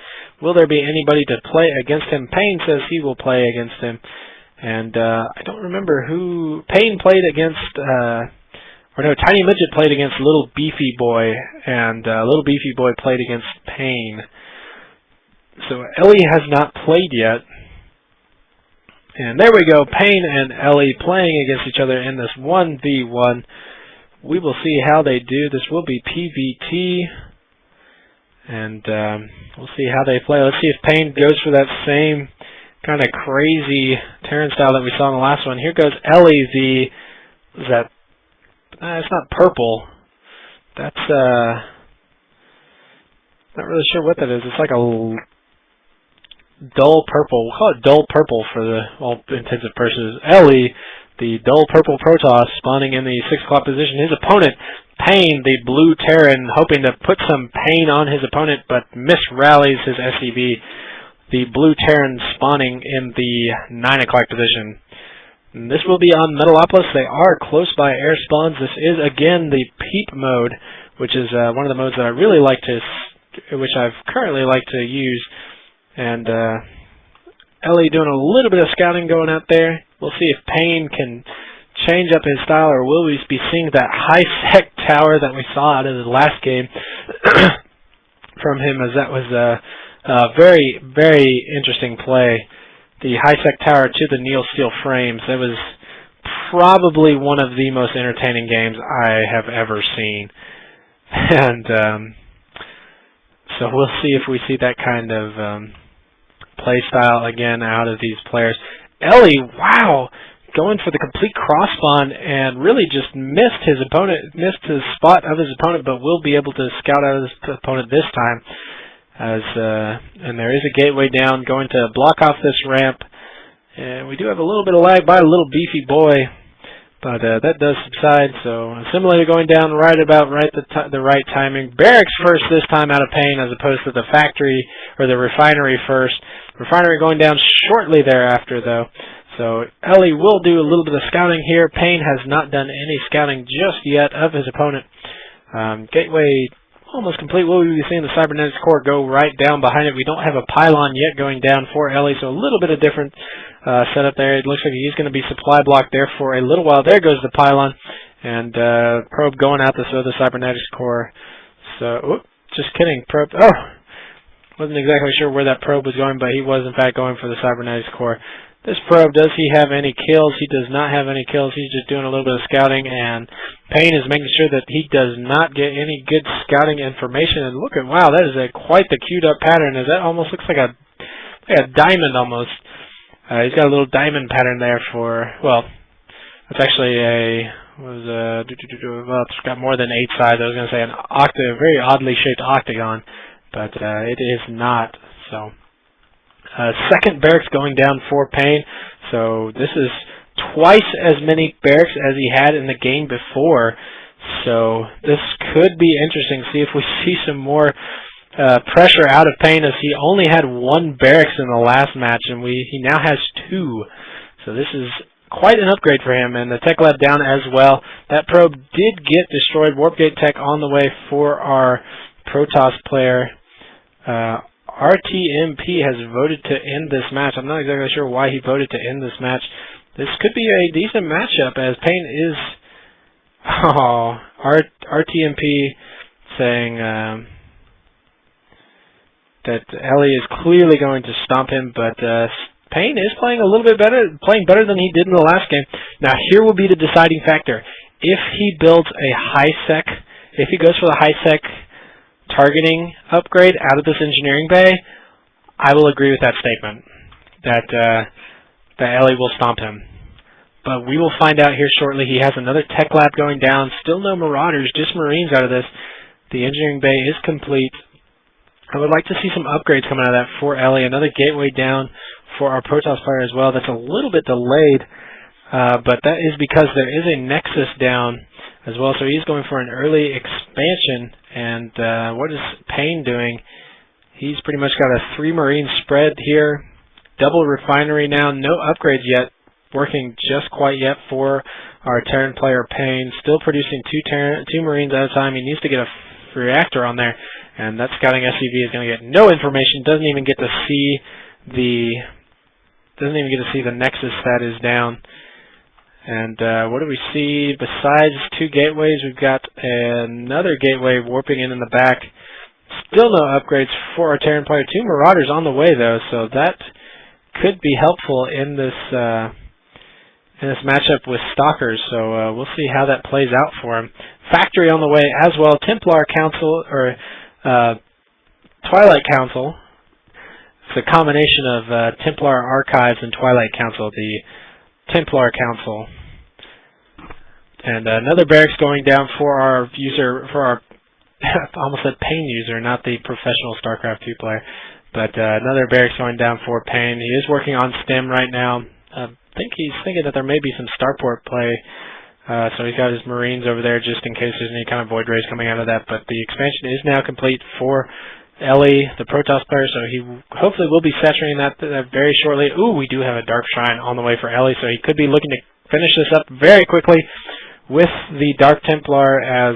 Will there be anybody to play against him? Payne says he will play against him. And I don't remember who Payne played against. Or no, Tiny Midget played against Little Beefy Boy, and Little Beefy Boy played against Payne. So Ellie has not played yet. And there we go, Payne and Ellie playing against each other in this 1v1. We will see how they do. This will be PVT. And we'll see how they play. Let's see if Payne goes for that same kind of crazy Terran style that we saw in the last one. Here goes Ellie, is that... it's not purple. That's, not really sure what that is. It's like a dull purple. We'll call it dull purple for all intents and purposes. Ellie, the dull purple Protoss, spawning in the 6 o'clock position. His opponent, Payne, the blue Terran, hoping to put some pain on his opponent, but misrallies his SCV. The blue Terran spawning in the 9 o'clock position. And this will be on Metalopolis. They are close by air spawns. This is, again, the Peep Mode, which is one of the modes that I really like to, which I've currently like to use. And Ellie doing a little bit of scouting going out there. We'll see if Payne can change up his style, or will we be seeing that high-sec tower that we saw out of the last game from him, as that was a very, very interesting play. The high-sec tower to the Neil Steel frames. It was probably one of the most entertaining games I have ever seen. And so we'll see if we see that kind of play style again out of these players. Ellie, wow, going for the complete cross-spawn and really just missed his opponent, missed his spot of his opponent, but will be able to scout out his opponent this time. And there is a gateway down going to block off this ramp, and we do have a little bit of lag by a Little Beefy Boy, but that does subside. So similarly, going down right about the right timing. Barracks first this time out of Payne, as opposed to the factory or the refinery first. Refinery going down shortly thereafter, though. So Ellie will do a little bit of scouting here. Payne has not done any scouting just yet of his opponent. Gateway almost complete. We'll be seeing the cybernetics core go right down behind it. We don't have a pylon yet going down for Ellie, so a little bit of different setup there. It looks like he's going to be supply blocked there for a little while. There goes the pylon, and probe going out to the cybernetics core. So, just kidding, probe. Oh, wasn't exactly sure where that probe was going, but he was in fact going for the cybernetics core. This probe, does he have any kills? He does not have any kills. He's just doing a little bit of scouting, and Payne is making sure that he does not get any good scouting information. And look at, wow, that is quite the queued up pattern. That almost looks like a diamond almost. He's got a little diamond pattern there for, well, it's actually well, it's got more than 8 sides. I was going to say an very oddly shaped octagon, but it is not, so. Second barracks going down for Payne, so this is twice as many barracks as he had in the game before, so this could be interesting. See if we see some more pressure out of Payne, as he only had 1 barracks in the last match, and he now has 2, so this is quite an upgrade for him. And the tech lab down as well. That probe did get destroyed. Warp gate tech on the way for our Protoss player. RTMP has voted to end this match. I'm not exactly sure why he voted to end this match. This could be a decent matchup, as Payne is... Oh, RTMP saying that Ellie is clearly going to stomp him, but Payne is playing a little bit better, playing better than he did in the last game. Now, here will be the deciding factor. If he builds a high-sec, if he goes for the high-sec targeting upgrade out of this engineering bay, I will agree with that statement, that Ellie will stomp him. But we will find out here shortly. He has another tech lab going down. Still no Marauders, just Marines out of this. The engineering bay is complete. I would like to see some upgrades coming out of that for Ellie. Another gateway down for our Protoss player as well. That's a little bit delayed, but that is because there is a Nexus down as well. So he's going for an early expansion. And what is Payne doing? He's pretty much got a 3 Marine spread here. Double refinery now. No upgrades yet. Working just quite yet for our Terran player Payne. Still producing 2 Marines at a time. He needs to get a reactor on there. And that scouting SCV is going to get no information. Doesn't even get to see the Nexus that is down. And what do we see besides 2 gateways? We've got another gateway warping in the back. Still no upgrades for our Terran player. 2 Marauders on the way though, so that could be helpful in this matchup with Stalkers. So we'll see how that plays out for him. Factory on the way as well. Templar Council or Twilight Council. It's a combination of Templar Archives and Twilight Council. The Templar Council. And another barracks going down for our user, for our, I almost said Payne user, not the professional StarCraft 2 player. But another barracks going down for Payne. He is working on STEM right now. I think he's thinking that there may be some starport play. So he's got his Marines over there just in case there's any kind of void rays coming out of that. But the expansion is now complete for Ellie, the Protoss player, so he hopefully will be saturating that very shortly. Ooh, we do have a Dark Shrine on the way for Ellie, so he could be looking to finish this up very quickly with the Dark Templar, as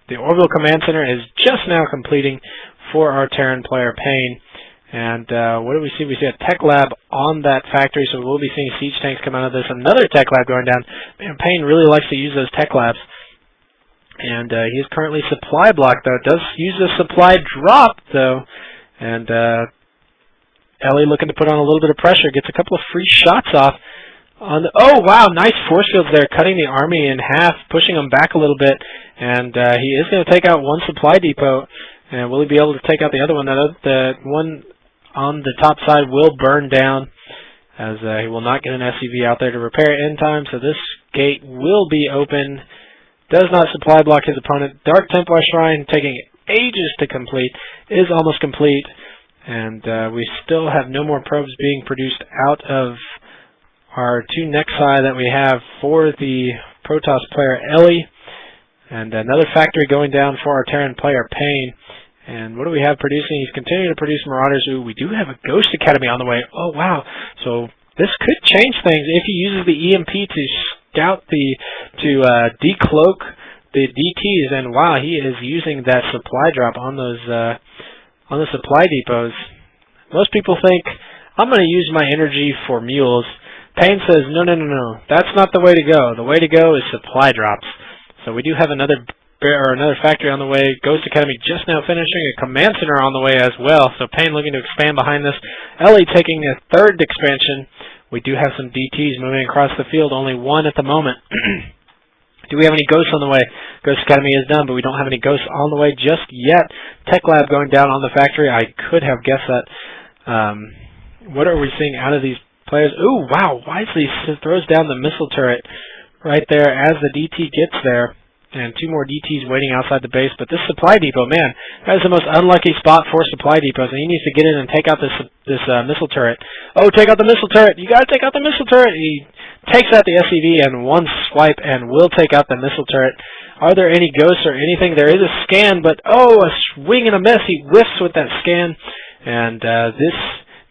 the Orbital Command Center is just now completing for our Terran player Payne. And what do we see? We see a tech lab on that factory, so we'll be seeing siege tanks come out of this. Another tech lab going down. Man, Payne really likes to use those tech labs. And he is currently supply blocked, though. It does use a supply drop, though. And Ellie looking to put on a little bit of pressure. Gets a couple of free shots off. Oh, wow, nice force fields there, cutting the army in half, pushing them back a little bit. And he is going to take out 1 supply depot. And will he be able to take out the other one? The one on the top side will burn down, as he will not get an SCV out there to repair it in time. So this gate will be open. Does not supply block his opponent. Dark Templar Shrine, taking ages to complete, is almost complete. And we still have no more probes being produced out of our 2 Nexi that we have for the Protoss player Ellie. And another factory going down for our Terran player Payne. And what do we have producing? He's continuing to produce Marauders. Ooh, we do have a Ghost Academy on the way. Oh, wow. So this could change things if he uses the EMP to scout to decloak the DTs, and wow, he is using that supply drop on those on the supply depots. Most people think, I'm going to use my energy for mules. Payne says, no, no, no, no. That's not the way to go. The way to go is supply drops. So we do have another factory on the way. Ghost Academy just now finishing. A command center on the way as well. So Payne looking to expand behind this. Ellie taking a third expansion. We do have some DTs moving across the field. Only one at the moment. Do we have any ghosts on the way? Ghost Academy is done, but we don't have any ghosts on the way just yet. Tech Lab going down on the factory. I could have guessed that. What are we seeing out of these players? Ooh, wow. Wisely throws down the missile turret right there as the DT gets there. And two more DTs waiting outside the base. But this supply depot, man, that is the most unlucky spot for supply depots. And he needs to get in and take out this missile turret. Oh, take out the missile turret. You got to take out the missile turret. He takes out the SCV and one swipe and will take out the missile turret. Are there any ghosts or anything? There is a scan, but oh, a swing and a miss. He whiffs with that scan. And this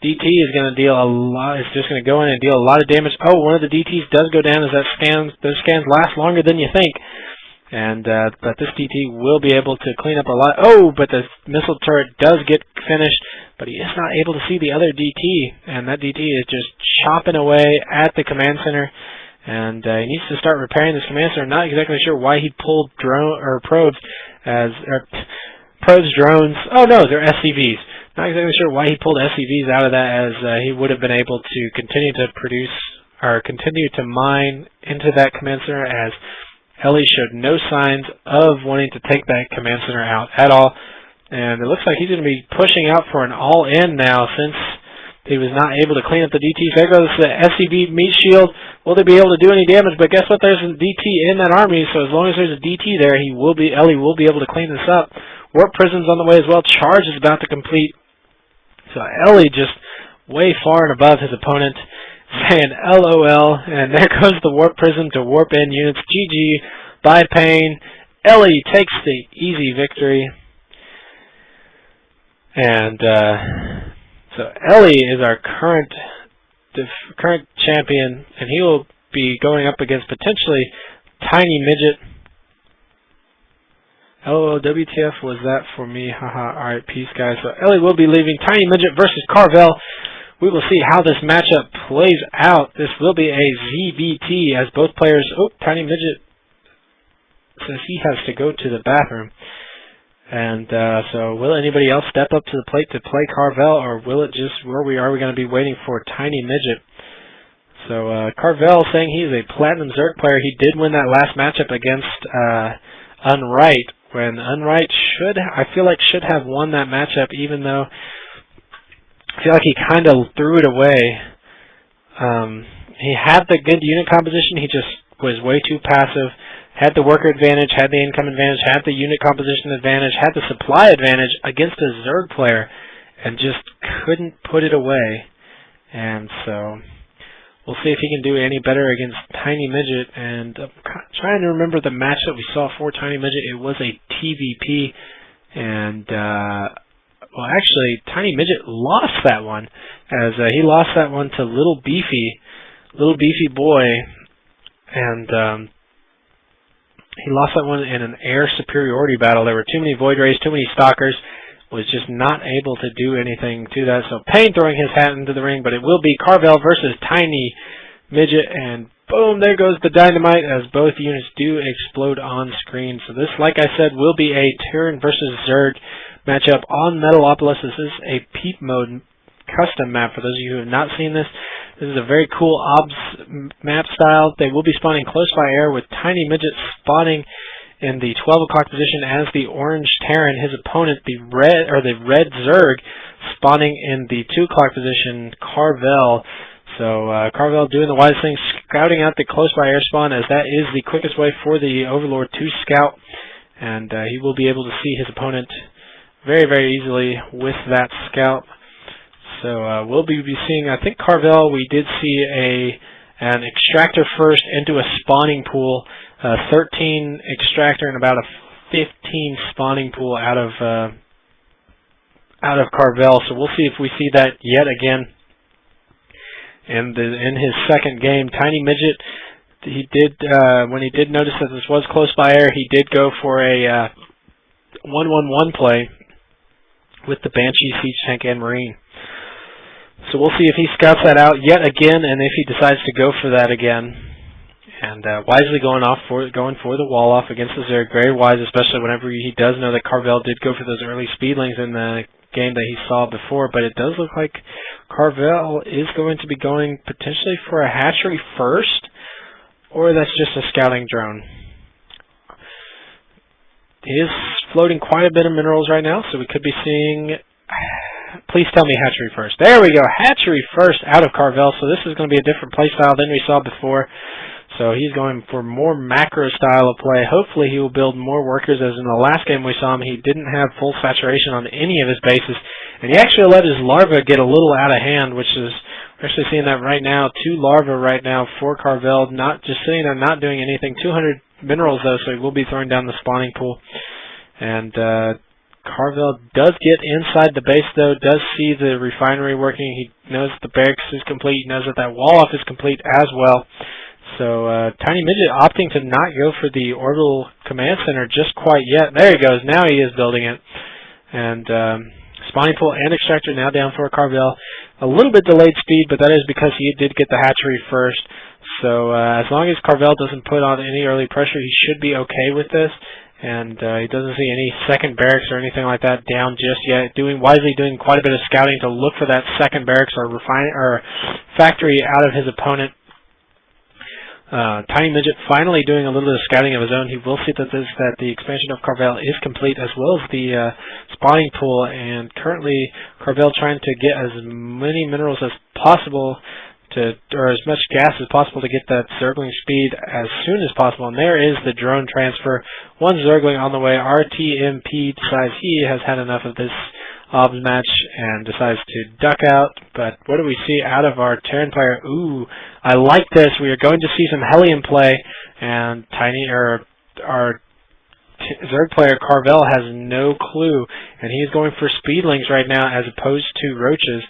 DT is going to deal a lot. It's just going to go in and deal a lot of damage. Oh, one of the DTs does go down as those scans last longer than you think. And but this DT will be able to clean up a lot. Oh, but the missile turret does get finished, but he is not able to see the other DT, and that DT is just chopping away at the command center. And he needs to start repairing this command center. Not exactly sure why he pulled probes drones. Oh no, they're SCVs. Not exactly sure why he pulled SCVs out of that, as he would have been able to continue to produce or continue to mine into that command center, as Ellie showed no signs of wanting to take that command center out at all. And it looks like he's going to be pushing out for an all-in now, since he was not able to clean up the DTs. There goes the SCV meat shield. Will they be able to do any damage? But guess what? There's a DT in that army, so as long as there's a DT there, Ellie will be able to clean this up. Warp Prism's on the way as well. Charge is about to complete. So Ellie just way far and above his opponent, saying LOL, and there goes the Warp Prism to warp in units. GG by Payne. Ellie takes the easy victory. And so Ellie is our current champion, and he will be going up against potentially Tiny Midget. LOL, WTF was that for me? Haha, alright, peace guys. So Ellie will be leaving. Tiny Midget versus Carvel. We will see how this matchup plays out. This will be a ZBT, as both players... Oh, Tiny Midget says he has to go to the bathroom. And so will anybody else step up to the plate to play Carvel, or will it just... Are we going to be waiting for Tiny Midget? So Carvel saying he is a Platinum Zerg player. He did win that last matchup against Unright, when Unright I feel like should have won that matchup, even though I feel like he kind of threw it away. He had the good unit composition, he just was way too passive. Had the worker advantage, had the income advantage, had the unit composition advantage, had the supply advantage against a Zerg player, and just couldn't put it away. And so we'll see if he can do any better against Tiny Midget. And I'm trying to remember the match that we saw for Tiny Midget. It was a TVP, and well, actually, Tiny Midget lost that one, as he lost that one to Little Beefy Boy, and he lost that one in an air superiority battle. There were too many Void Rays, too many Stalkers. Was just not able to do anything to that. So Payne throwing his hat into the ring, but it will be Carvel versus Tiny Midget, and boom, there goes the dynamite, as both units do explode on screen. So this, like I said, will be a Terran versus Zerg matchup on Metalopolis. This is a Peep Mode custom map. For those of you who have not seen this, this is a very cool OBS map style. They will be spawning close by air, with Tiny Midget spawning in the 12 o'clock position as the orange Terran. His opponent, the red Zerg, spawning in the 2 o'clock position, Carvel. So Carvel doing the wise thing, scouting out the close by air spawn, as that is the quickest way for the Overlord to scout, and he will be able to see his opponent very, very easily with that scout. So we'll be seeing, I think Carvel, we did see an extractor first into a spawning pool, 13 extractor and about a 15 spawning pool out of Carvel. So we'll see if we see that yet again in his second game. Tiny Midget when he did notice that this was close by air, he did go for a 1-1-1 play with the Banshee, Siege Tank, and Marine. So we'll see if he scouts that out yet again, and if he decides to go for that again. And wisely going for the wall off against the Zerg, very wise, especially whenever he does know that Carvel did go for those early speedlings in the game that he saw before. But it does look like Carvel is going to be going potentially for a hatchery first, or that's just a scouting drone. He is floating quite a bit of minerals right now, so we could be seeing... Please tell me hatchery first. There we go, hatchery first out of Carvel. So this is going to be a different play style than we saw before. So he's going for more macro style of play. Hopefully he will build more workers, as in the last game we saw him, he didn't have full saturation on any of his bases. And he actually let his larva get a little out of hand, which is, we're actually seeing that right now. 2 larvae right now for Carvel, not just sitting there, not doing anything. 200 minerals though, so he will be throwing down the spawning pool. And Carvel does get inside the base though, does see the refinery working. He knows the barracks is complete, he knows that that wall off is complete as well. So Tiny Midget opting to not go for the orbital command center just quite yet. There he goes, now he is building it. And spawning pool and extractor now down for Carvel. A little bit delayed speed, but that is because he did get the hatchery first. So as long as Carvel doesn't put on any early pressure, he should be okay with this. And he doesn't see any second barracks or anything like that down just yet. Wisely doing quite a bit of scouting to look for that second barracks or factory out of his opponent. Tiny Midget finally doing a little bit of scouting of his own. He will see that the expansion of Carvel is complete, as well as the spawning pool. And currently, Carvel trying to get as many minerals as possible or as much gas as possible to get that Zergling speed as soon as possible. And there is the drone transfer. One Zergling on the way. RTMP decides he has had enough of this OBS match and decides to duck out. But what do we see out of our Terran player? Ooh, I like this. We are going to see some Hellion play, and our Zerg player Carvel has no clue, and he's going for speedlings right now as opposed to roaches.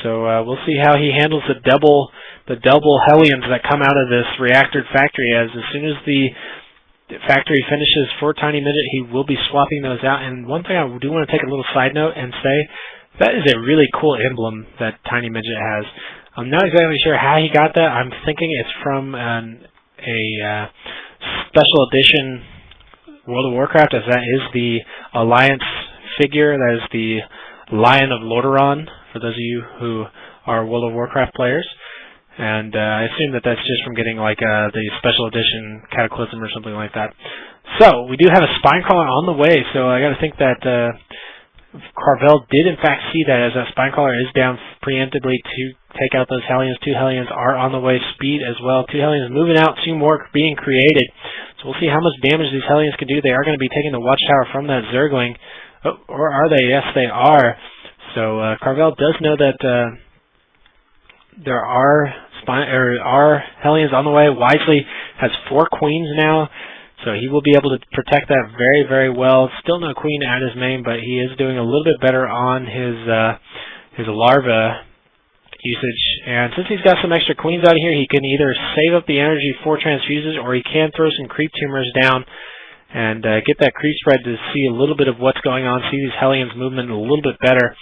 So we'll see how he handles the double Hellions that come out of this reactor factory. As soon as the factory finishes for Tiny Midget, he will be swapping those out. And one thing I do want to take a little side note and say, that is a really cool emblem that Tiny Midget has. I'm not exactly sure how he got that. I'm thinking it's from a special edition World of Warcraft, as that is the Alliance figure. That is the Lion of Lordaeron, for those of you who are World of Warcraft players. And I assume that that's just from getting like the special edition Cataclysm or something like that. So we do have a Spinecrawler on the way, so I got to think that Carvel did in fact see that, as that Spinecrawler is down preemptively to take out those Hellions. 2 Hellions are on the way, speed as well. 2 Hellions moving out, 2 more being created. So we'll see how much damage these Hellions can do. They are going to be taking the Watchtower from that Zergling. Oh, or are they? Yes, they are. So Carvel does know that there are Hellions on the way. Wisely has 4 Queens now, so he will be able to protect that very, very well. Still no Queen at his main, but he is doing a little bit better on his larva usage. And since he's got some extra Queens out here, he can either save up the energy for transfuses, or he can throw some creep tumors down and get that creep spread to see a little bit of what's going on, see these Hellions movement a little bit better.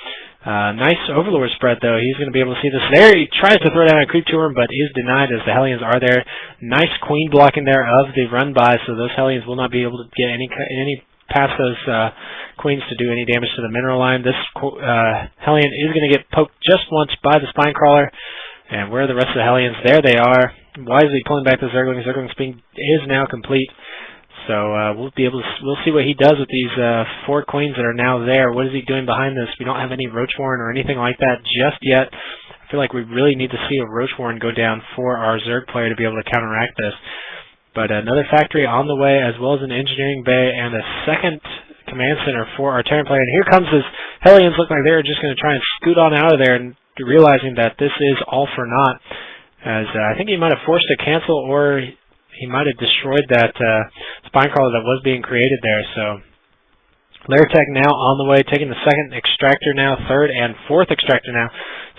Nice Overlord spread, though. He's going to be able to see this. There, he tries to throw down a creep tumor, but is denied as the Hellions are there. Nice Queen blocking there of the run-by, so those Hellions will not be able to get any past those Queens to do any damage to the mineral line. This Hellion is going to get poked just once by the Spinecrawler. And where are the rest of the Hellions? There they are. Wisely pulling back the Zergling. Zergling speed is now complete. So we'll see what he does with these 4 Queens that are now there. What is he doing behind this? We don't have any Roach Warren or anything like that just yet. I feel like we really need to see a Roach Warren go down for our Zerg player to be able to counteract this. But another factory on the way, as well as an engineering bay and a second command center for our Terran player. And here comes this Hellions. Look like they're just going to try and scoot on out of there, and realizing that this is all for naught. As I think he might have forced a cancel, or he might have destroyed that Spinecrawler that was being created there. So Lairtech now on the way, taking the second extractor now, third and fourth extractor now.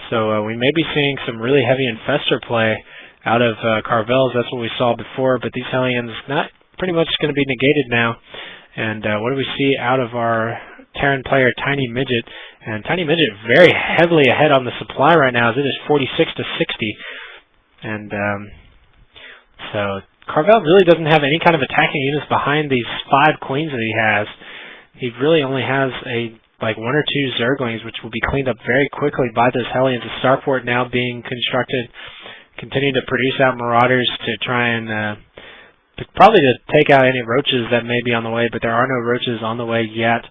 So we may be seeing some really heavy infestor play out of Carvel's. That's what we saw before, but these Hellions not pretty much going to be negated now. And what do we see out of our Terran player, Tiny Midget? And Tiny Midget very heavily ahead on the supply right now, as it is 46 to 60. And so Carvel really doesn't have any kind of attacking units behind these 5 queens that he has. He really only has like 1 or 2 Zerglings, which will be cleaned up very quickly by those Hellions. The starport now being constructed, continuing to produce out Marauders to try and probably to take out any roaches that may be on the way, but there are no roaches on the way yet.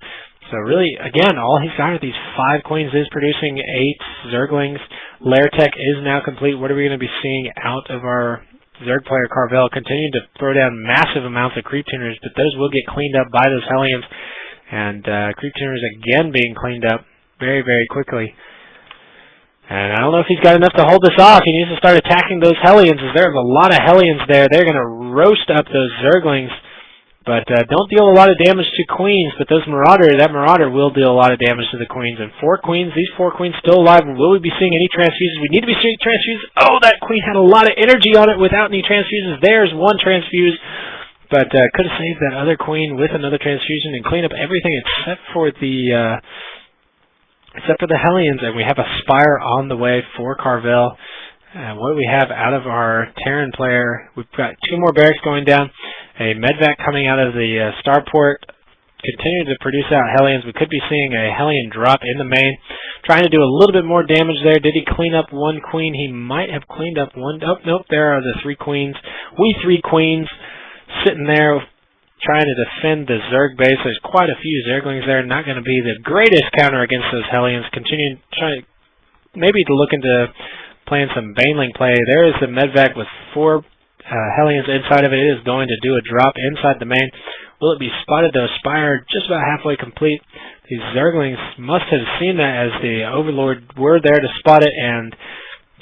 So really, again, all he's got are these 5 queens. Is producing 8 Zerglings. Lair Tech is now complete. What are we going to be seeing out of our Zerg player Carvel? Continuing to throw down massive amounts of creep tuners, but those will get cleaned up by those Hellions. And creep tuners again being cleaned up very, very quickly. And I don't know if he's got enough to hold this off. He needs to start attacking those Hellions, as there's a lot of Hellions there. They're going to roast up those Zerglings, but don't deal a lot of damage to queens. But those that Marauder will deal a lot of damage to the queens. And 4 queens, these 4 queens still alive. Will we be seeing any transfuses? We need to be seeing transfuses. Oh, that queen had a lot of energy on it without any transfusions. There's 1 transfuse. But could have saved that other queen with another transfusion and clean up everything except for the Hellions. And we have a Spire on the way for Carvel. What do we have out of our Terran player? We've got 2 more barracks going down. A medvac coming out of the starport, continuing to produce out Hellions. We could be seeing a Hellion drop in the main, trying to do a little bit more damage there. Did he clean up 1 queen? He might have cleaned up 1. Oh, nope, there are the 3 queens. We 3 queens sitting there trying to defend the Zerg base. There's quite a few Zerglings there. Not going to be the greatest counter against those Hellions. Continuing, trying maybe to look into playing some Baneling play. There is the medvac with 4 Hellions inside of it. It is going to do a drop inside the main. Will it be spotted though? Spire just about halfway complete. These Zerglings must have seen that, as the Overlord were there to spot it, and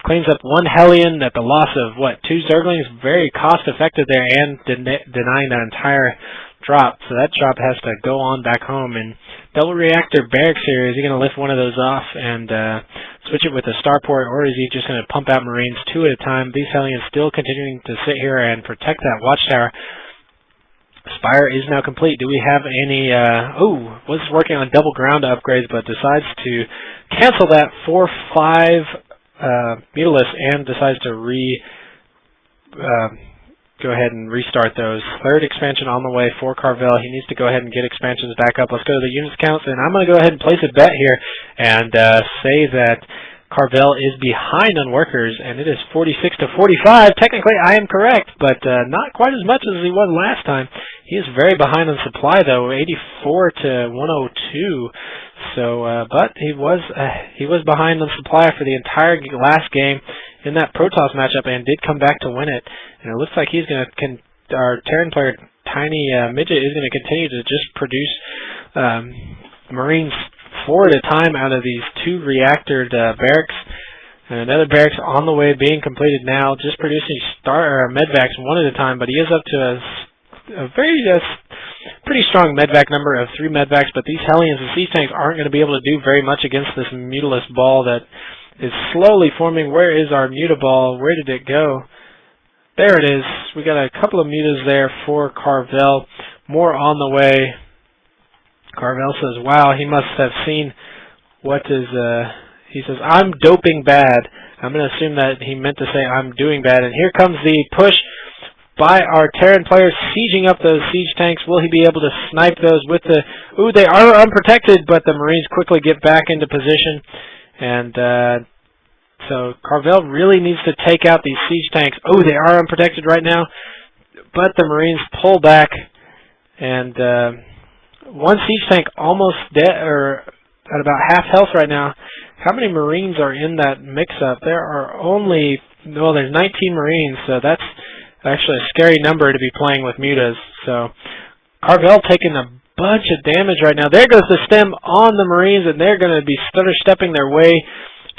cleans up 1 Hellion at the loss of, 2 Zerglings? Very cost effective there, and denying that entire drop. So that drop has to go on back home. And double reactor barracks here. Is he going to lift one of those off and switch it with a starport, or is he just going to pump out Marines 2 at a time? These Hellions still continuing to sit here and protect that watchtower. Spire is now complete. Do we have any, was working on double ground upgrades, but decides to cancel that 4-5 Mutalisk and decides to go ahead and restart those. 3rd expansion on the way for Carvel. He needs to go ahead and get expansions back up. Let's go to the units counts, and I'm going to go ahead and place a bet here and say that Carvel is behind on workers, and it is 46 to 45. Technically, I am correct, but not quite as much as he was last time. He is very behind on supply, though, 84 to 102. So, but he was behind on supply for the entire last game in that Protoss matchup, and did come back to win it. And it looks like he's going to, our Terran player, Tiny Midget, is going to continue to just produce Marines 4 at a time out of these 2 reactored barracks. And another barracks on the way being completed now, just producing medvacs 1 at a time, but he is up to a very pretty strong medvac number of 3 medvacs, but these Hellions and siege tanks aren't going to be able to do very much against this Mutalisk ball that is slowly forming. Where is our Mutaball? Where did it go? There it is. We got a couple of mutas there for Carvel. More on the way. Carvel says, wow, he must have seen what is, he says, I'm doping bad. I'm going to assume that he meant to say I'm doing bad. And here comes the push by our Terran players, sieging up those siege tanks. Will he be able to snipe those with the... Ooh, they are unprotected, but the Marines quickly get back into position. And so Carvel really needs to take out these siege tanks. Oh, they are unprotected right now, but the Marines pull back. And 1 siege tank almost dead, or at about half health right now. How many Marines are in that mix-up? There are only... Well, there's 19 Marines, so that's actually a scary number to be playing with mutas. So Carvel taking a bunch of damage right now. There goes the stem on the Marines, and they're going to be stutter-stepping their way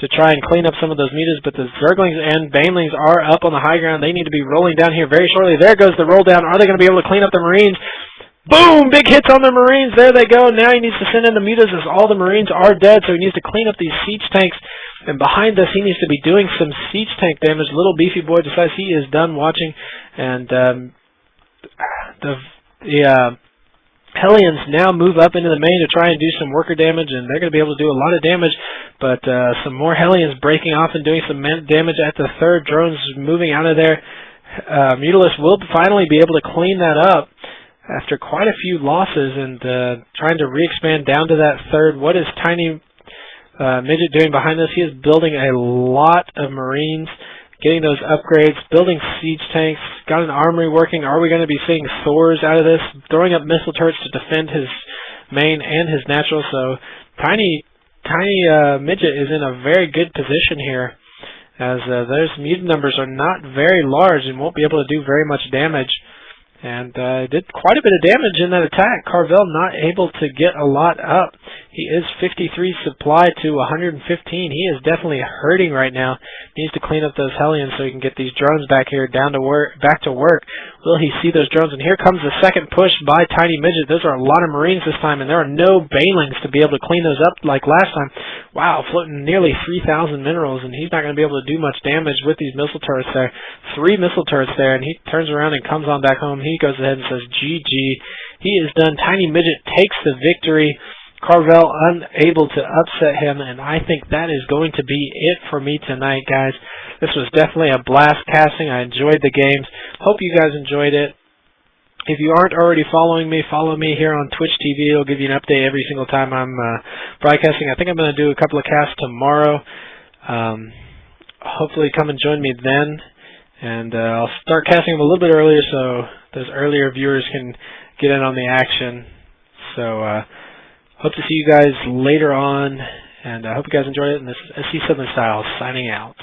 to try and clean up some of those mutas. But the Zerglings and Banelings are up on the high ground. They need to be rolling down here very shortly. There goes the roll down. Are they going to be able to clean up the Marines? Boom! Big hits on the Marines. There they go. Now he needs to send in the mutas, as all the Marines are dead, so he needs to clean up these siege tanks. And behind us, he needs to be doing some siege tank damage. Little beefy boy decides he is done watching, and the Hellions now move up into the main to try and do some worker damage, and they're going to be able to do a lot of damage, but some more Hellions breaking off and doing some damage at the third. Drones moving out of there. Mutalisk will finally be able to clean that up after quite a few losses and trying to re-expand down to that third. What is Tiny Midget doing behind us? He is building a lot of Marines, getting those upgrades, building siege tanks, got an armory working. Are we going to be seeing Thors out of this? Throwing up missile turrets to defend his main and his natural. So Tiny Midget is in a very good position here, as those mutant numbers are not very large and won't be able to do very much damage. And did quite a bit of damage in that attack. Carvel not able to get a lot up. He is 53 supply to 115. He is definitely hurting right now. Needs to clean up those Hellions so he can get these drones back here back to work. Will he see those drones? And here comes the second push by Tiny Midget. Those are a lot of Marines this time, and there are no Banelings to be able to clean those up like last time. Wow, floating nearly 3,000 minerals, and he's not going to be able to do much damage with these missile turrets there. 3 missile turrets there, and he turns around and comes on back home. He goes ahead and says GG. He is done. Tiny Midget takes the victory. Carvel unable to upset him, and I think that is going to be it for me tonight, guys. This was definitely a blast casting. I enjoyed the games. Hope you guys enjoyed it. If you aren't already following me, follow me here on Twitch TV. It'll give you an update every single time I'm broadcasting. I think I'm going to do a couple of casts tomorrow. Hopefully come and join me then. And I'll start casting them a little bit earlier so those earlier viewers can get in on the action. So hope to see you guys later on, and I hope you guys enjoyed it. And this is SCSouthernStyle signing out.